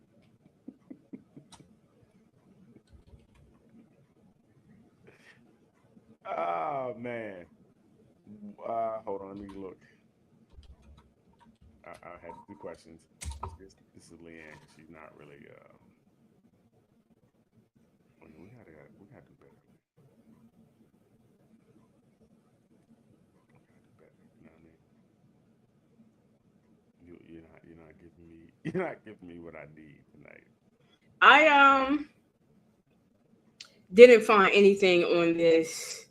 oh man. Hold on. Let me look. I had 2 questions. This is Leanne. She's not really. We gotta do better. You know what I mean? You're not giving me what I need tonight. I didn't find anything on this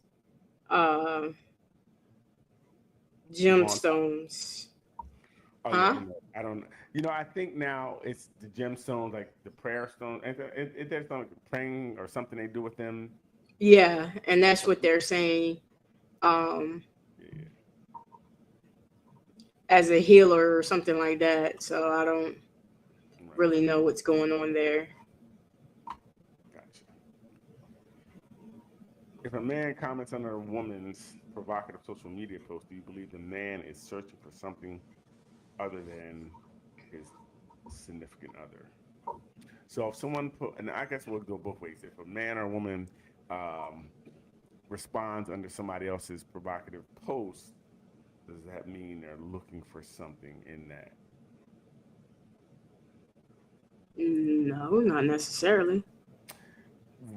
gemstones. Oh, Huh? I don't. I think now it's the gemstones, like the prayer stone. Is there something praying or something they do with them? Yeah, and that's what they're saying. Yeah. As a healer or something like that. So I don't Right. really know what's going on there. Gotcha. If a man comments on a woman's provocative social media post, do you believe the man is searching for something other than his significant other? So if someone and I guess we'll go both ways. If a man or a woman responds under somebody else's provocative post, does that mean they're looking for something in that? No, not necessarily.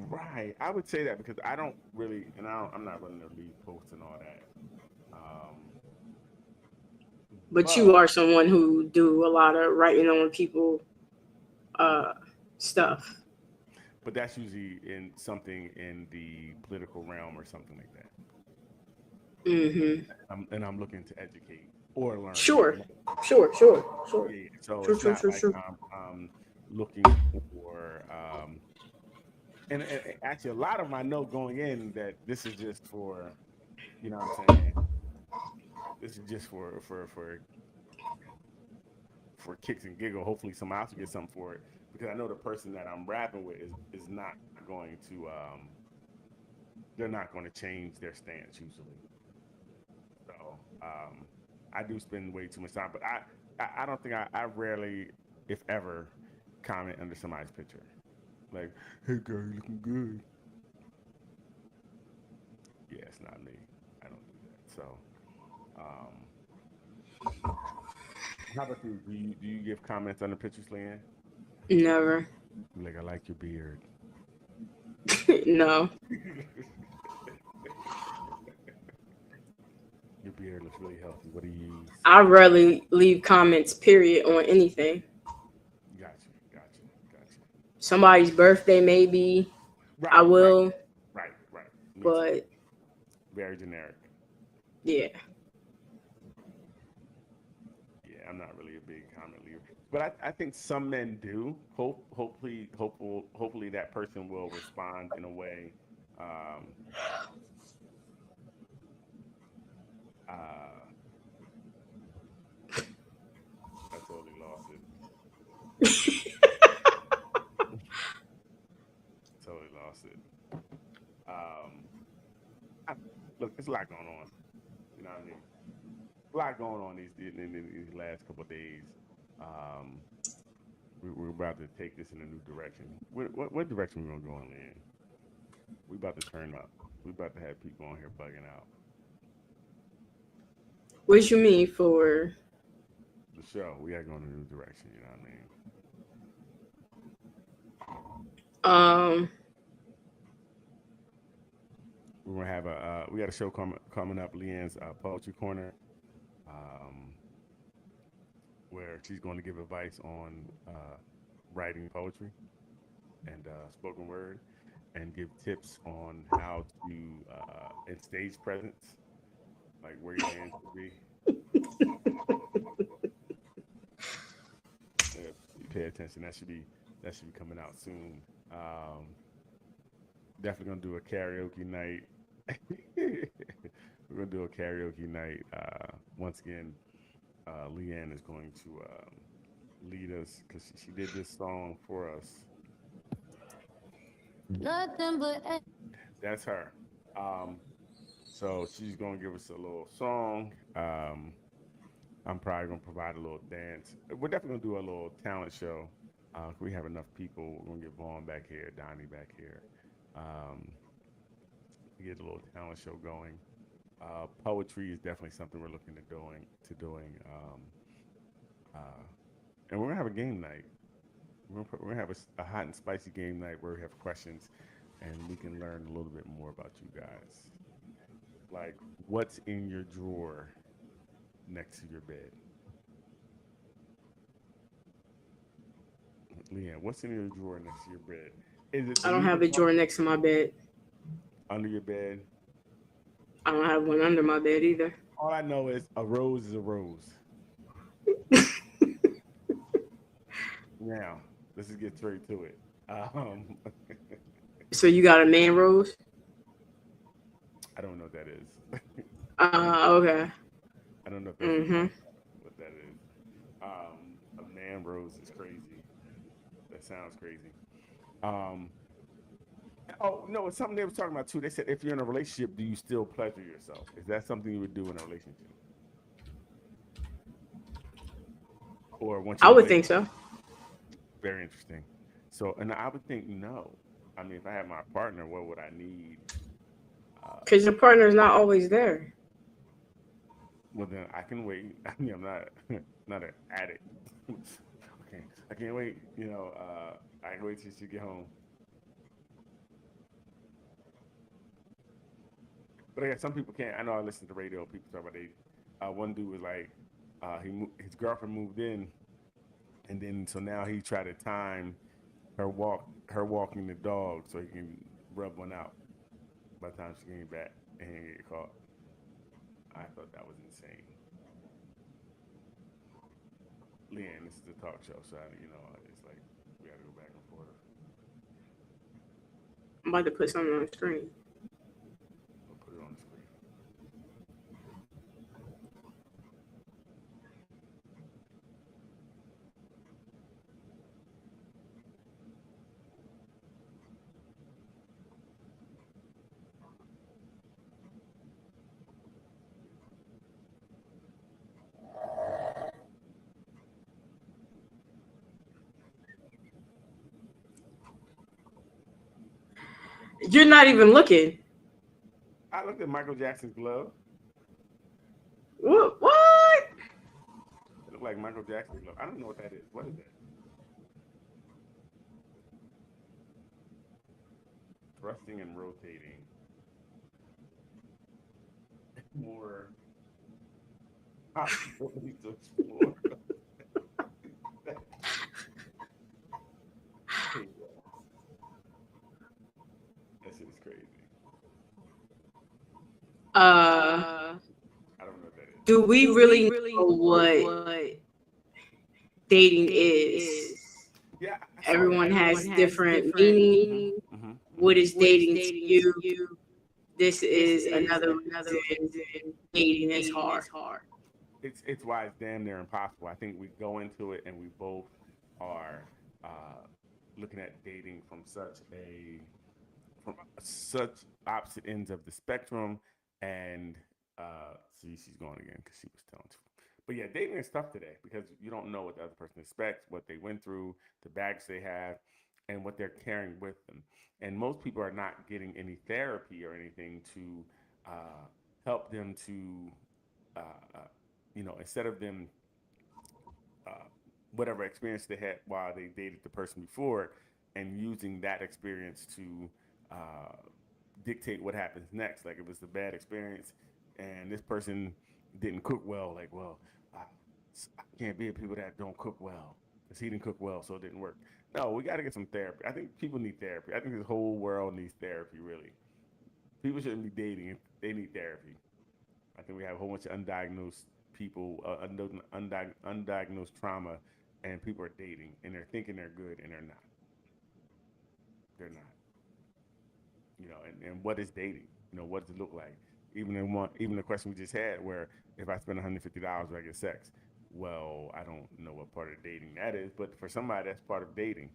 Right. I would say that because I don't really, and I'm not running the lead posts and all that. But you are someone who do a lot of writing on people stuff. But that's usually in something in the political realm or something like that. Mm-hmm. And I'm looking to educate or learn. Sure. Yeah. So It's not like I'm looking for. And actually, a lot of them I know going in that this is just for, you know what I'm saying? This is just for kicks and giggle. Hopefully, someone else will get something for it, because I know the person that I'm rapping with is not going to. They're not going to change their stance usually. So I do spend way too much time, but I don't think I rarely, if ever, comment under somebody's picture. Like, hey girl, you looking good. Yeah, it's not me. I don't do that. So, how about you? Do you give comments on the pictures, Leanne? Never. Like, I like your beard. No. Your beard looks really healthy. What do you use? I rarely leave comments, period, on anything. Gotcha. Somebody's birthday, maybe. Right, I will. Right. Me But too. Very generic. yeah. Yeah, I'm not really a big comment leaver, but I think some men do. Hopefully that person will respond in a way. I totally lost it. Look, there's a lot going on. You know what I mean? A lot going on these last couple of days. We're about to take this in a new direction. What direction we gonna go in? We about to turn up. We about to have people on here bugging out. What you mean for The show? We are going in a new direction. You know what I mean? We're gonna have we got a show coming up, Leanne's Poetry Corner. where she's going to give advice on writing poetry and spoken word, and give tips on how to in stage presence, like where your hands should be. If you pay attention, that should be coming out soon. Definitely gonna do a karaoke night. We're gonna do a karaoke night. Once again, Leanne is going to lead us because she did this song for us. Nothing but That's her. Um, so she's gonna give us a little song. I'm probably gonna provide a little dance. We're definitely gonna do a little talent show. We have enough people. We're gonna get Vaughn back here, Donnie back here. Um, get a little talent show going. Poetry is definitely something we're looking at doing. Uh, and we're gonna have a game night. We're gonna have a hot and spicy game night where we have questions, and we can learn a little bit more about you guys. Like, what's in your drawer next to your bed? Leanne, what's in your drawer next to your bed? Is it I don't have a drawer next to my bed. under your bed? I don't have one under my bed either. All I know is a rose is a rose. Now, let's just get straight to it. So you got a man rose? I don't know what that is. Okay. I don't know if that's Mm-hmm. what that is. A man rose is crazy. That sounds crazy. Oh no, it's something they was talking about too. They said if you're in a relationship, do you still pleasure yourself? Is that something you would do in a relationship? Or once I you would wait- think so. Very interesting. So, and I would think no. I mean, if I had my partner, what would I need? Because your partner is not always there. Well, then I can wait. I mean, I'm not an addict. Okay, I can't wait. I can wait till she get home. But yeah, some people can't. I know I listen to radio. People talk about they. One dude was like, his girlfriend moved in, and then so now he tried to time her walking the dog so he can rub one out by the time she came back and he didn't get caught. I thought that was insane. Leanne, this is a talk show, so it's like we gotta go back and forth. I'm about to put something on the screen. We'll put it on the screen. You're not even looking. I looked at Michael Jackson's glove. What? It looked like Michael Jackson's glove. I don't know what that is. What is that? Thrusting and rotating. More possibilities to explore. That shit is crazy. I don't know what that is. Do we really know what dating is? Yeah. I saw Everyone that. has different meaning. Mhm. What is dating to you? This is another reason dating is hard. It's why it's damn near impossible. I think we go into it and we both are looking at dating from such opposite ends of the spectrum. And see, she's going again because she was telling you. But yeah, dating is tough today because you don't know what the other person expects, what they went through, the baggage they have, and what they're carrying with them. And most people are not getting any therapy or anything to help them to, instead of them, whatever experience they had while they dated the person before, and using that experience to dictate what happens next. Like, if it's a bad experience and this person didn't cook well, like, well, I can't be with people that don't cook well because he didn't cook well, so it didn't work. No, we got to get some therapy. I think people need therapy. I think this whole world needs therapy. Really, people shouldn't be dating; they need therapy. I think we have a whole bunch of undiagnosed people, undiagnosed trauma, and people are dating and they're thinking they're good and they're not. They're not. And what is dating? What does it look like? Even the question we just had, where if I spend $150, do I get sex? Well, I don't know what part of dating that is, but for somebody, that's part of dating.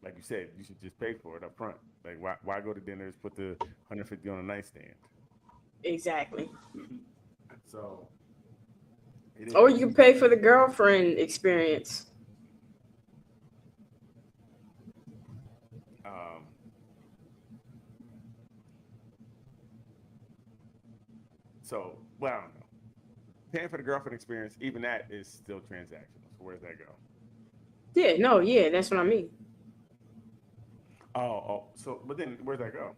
Like you said, you should just pay for it up front. Like, why go to dinners, put the 150 on a nightstand? Exactly. So, Or you can pay for the girlfriend experience. Well, I don't know. Paying for the girlfriend experience, even that is still transactional. So where does that go? Yeah, that's what I mean. But then where's that go?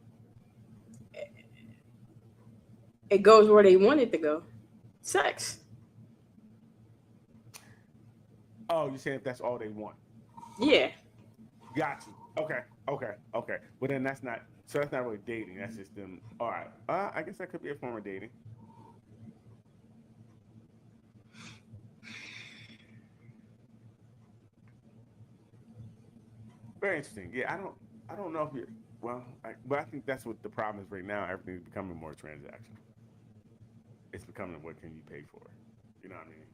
It goes where they want it to go. Sex. Oh, you're saying if that's all they want? Yeah. Got you. Okay. But then that's not really dating. That's just them. All right. I guess that could be a form of dating. Very interesting. Yeah, I don't know if you're but I think that's what the problem is right now. Everything's becoming more transactional. It's becoming what can you pay for? You know what I mean?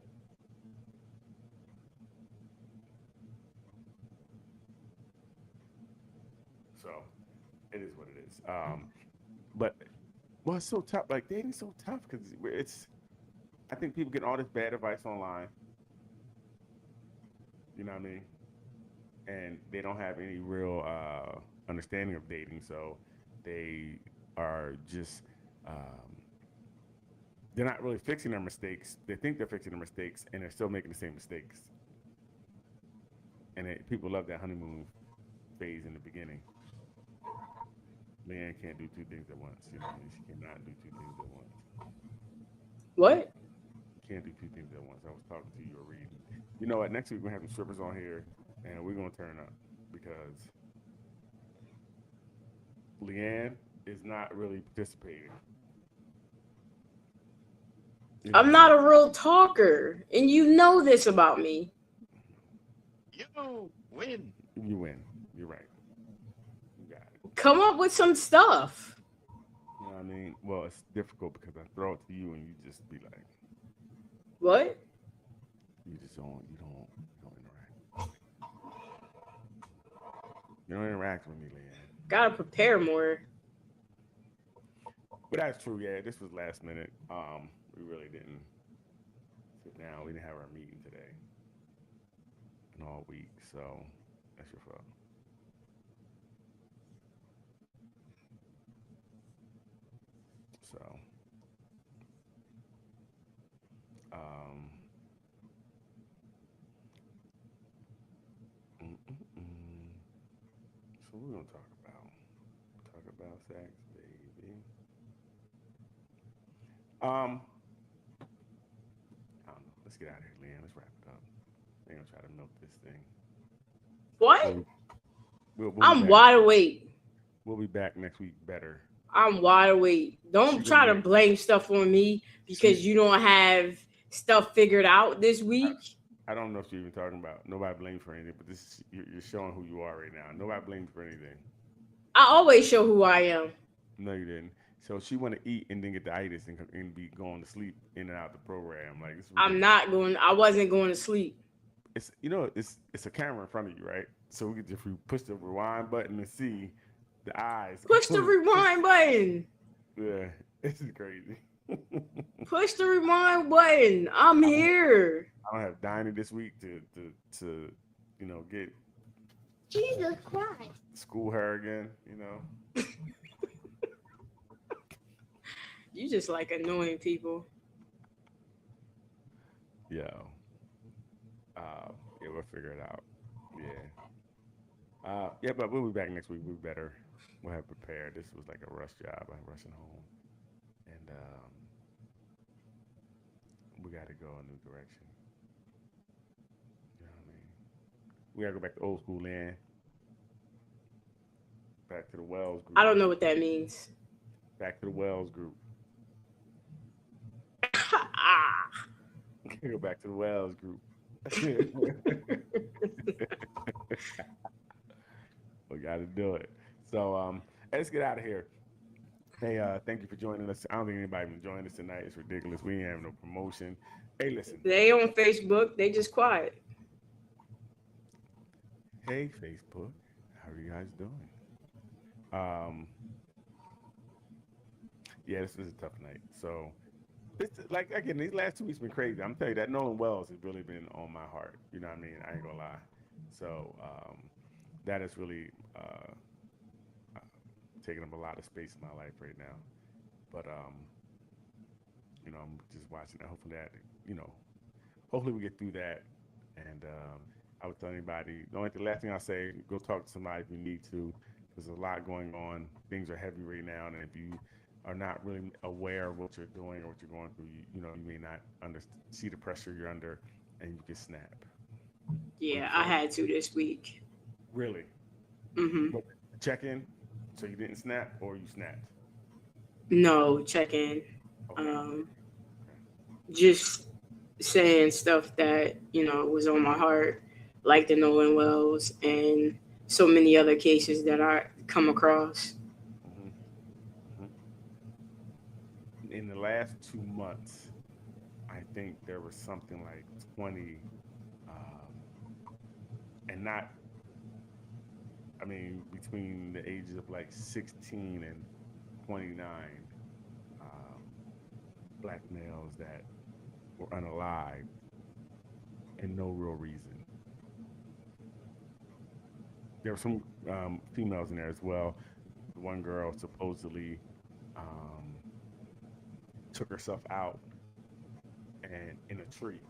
So it is what it is. But it's so tough. Like dating's so tough because I think people get all this bad advice online. You know what I mean? And they don't have any real understanding of dating, so they are just they're not really fixing their mistakes. They think they're fixing their mistakes, and they're still making the same mistakes. And people love that honeymoon phase in the beginning. Man can't do two things at once. You know what I mean? She cannot do two things at once. What? Can't do two things at once. I was talking to you or reading. You know what? Next week we're gonna have some strippers on here, and we're gonna turn up because Leanne is not really participating. I'm not a real talker, and you know this about me. You win. You win. You're right. You got it. Come up with some stuff. You know what I mean? Well, it's difficult because I throw it to you and you just be like, What? you don't interact. You don't interact with me, Leanne. Gotta prepare more. But that's true, yeah. This was last minute. We really didn't sit down. We didn't have our meeting today and all week, so that's your fault. So, so we're gonna talk about sex, baby. I don't know. Let's get out of here, Leanne. Let's wrap it up. We're gonna try to milk this thing. What? We'll I'm wide awake. We'll be back next week better. I'm wide awake. Don't try to blame stuff on me because you don't have stuff figured out this week. I don't know if you're even talking about. Nobody blames for anything, but you're showing who you are right now. Nobody blames for anything. I always show who I am. No, you didn't. So she want to eat and then get the itis and be going to sleep in and out the program. Like I'm not going. I wasn't going to sleep. It's it's a camera in front of you, right? So we could, if we push the rewind button and see the eyes. Push the rewind button. Yeah, this is crazy. Push the rewind button. I'm here. I don't have Dinah this week to get Jesus Christ. school her again. You just like annoying people. Yeah, we'll figure it out. Yeah, but we'll be back next week. We'll be better. We'll have prepared. This was like a rush job. I'm rushing home, and we got to go a new direction. We gotta go back to old school, Leanne. Back to the Wells group. I don't know what that means. Back to the Wells group. Go back to the Wells group. We got to do it. So let's get out of here. Hey, thank you for joining us. I don't think anybody even joined us tonight. It's ridiculous. We ain't having no promotion. Hey, listen. They on Facebook. They just quiet. Hey, Facebook. How are you guys doing? Yeah, this was a tough night. So, like, again, these last 2 weeks been crazy. I'm telling you, that Nolan Wells has really been on my heart. You know what I mean? I ain't gonna lie. So, that is really taking up a lot of space in my life right now. But, you know, I'm just watching that. Hopefully that, you know, hopefully we get through that. And I would tell anybody, the last thing I'll say, go talk to somebody if you need to. There's a lot going on. Things are heavy right now. And if you are not really aware of what you're doing or what you're going through, you know, you may not see the pressure you're under, and you can snap. Yeah, I had to this week. Really? Mm-hmm. Check in. So you didn't snap, or you snapped? No, check in. Okay. Just saying stuff that, you know, was on my heart, like the Nolan Wells and so many other cases that I come across. In the last 2 months, I think there was something like 20, and not, I mean, between the ages of like 16 and 29, black males that were unalived and no real reason. There were some females in there as well. One girl supposedly took herself out and in a tree,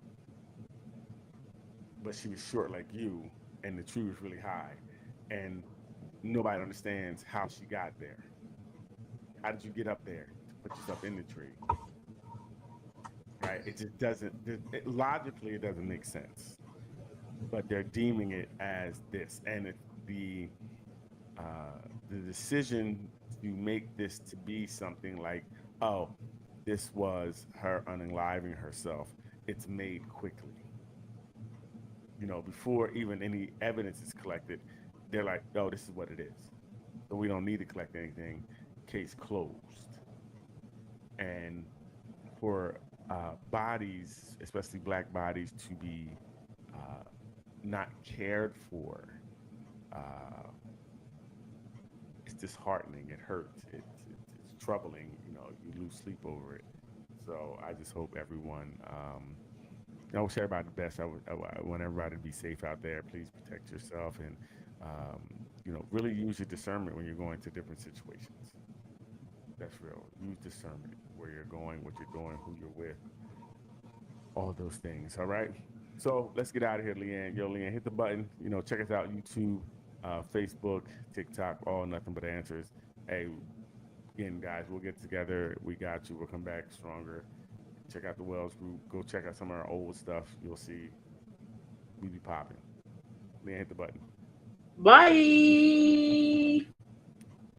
but she was short like you, and the tree was really high, and nobody understands how she got there. How did you get up there to put yourself in the tree? Right? It just doesn't, logically, it doesn't make sense. But they're deeming it as this, and the decision to make this to be something like, oh, this was her unaliving herself, it's made quickly. You know, before even any evidence is collected, they're like, oh, this is what it is. So we don't need to collect anything. Case closed. And for bodies, especially black bodies, to be not cared for, it's disheartening. It hurts. It's troubling. You know, you lose sleep over it. So I just hope everyone, I wish everybody the best. I want everybody to be safe out there. Please protect yourself, and you know, really use your discernment when you're going to different situations. That's real. Use discernment where you're going, what you're doing, who you're with, all those things. All right. So let's get out of here, Leanne. Yo, Leanne, hit the button. You know, check us out, YouTube, Facebook, TikTok, all Nothing But Answers. Hey, again, guys, we'll get together. We got you. We'll come back stronger. Check out the Wells Group. Go check out some of our old stuff. You'll see we be popping. Leanne, hit the button. Bye.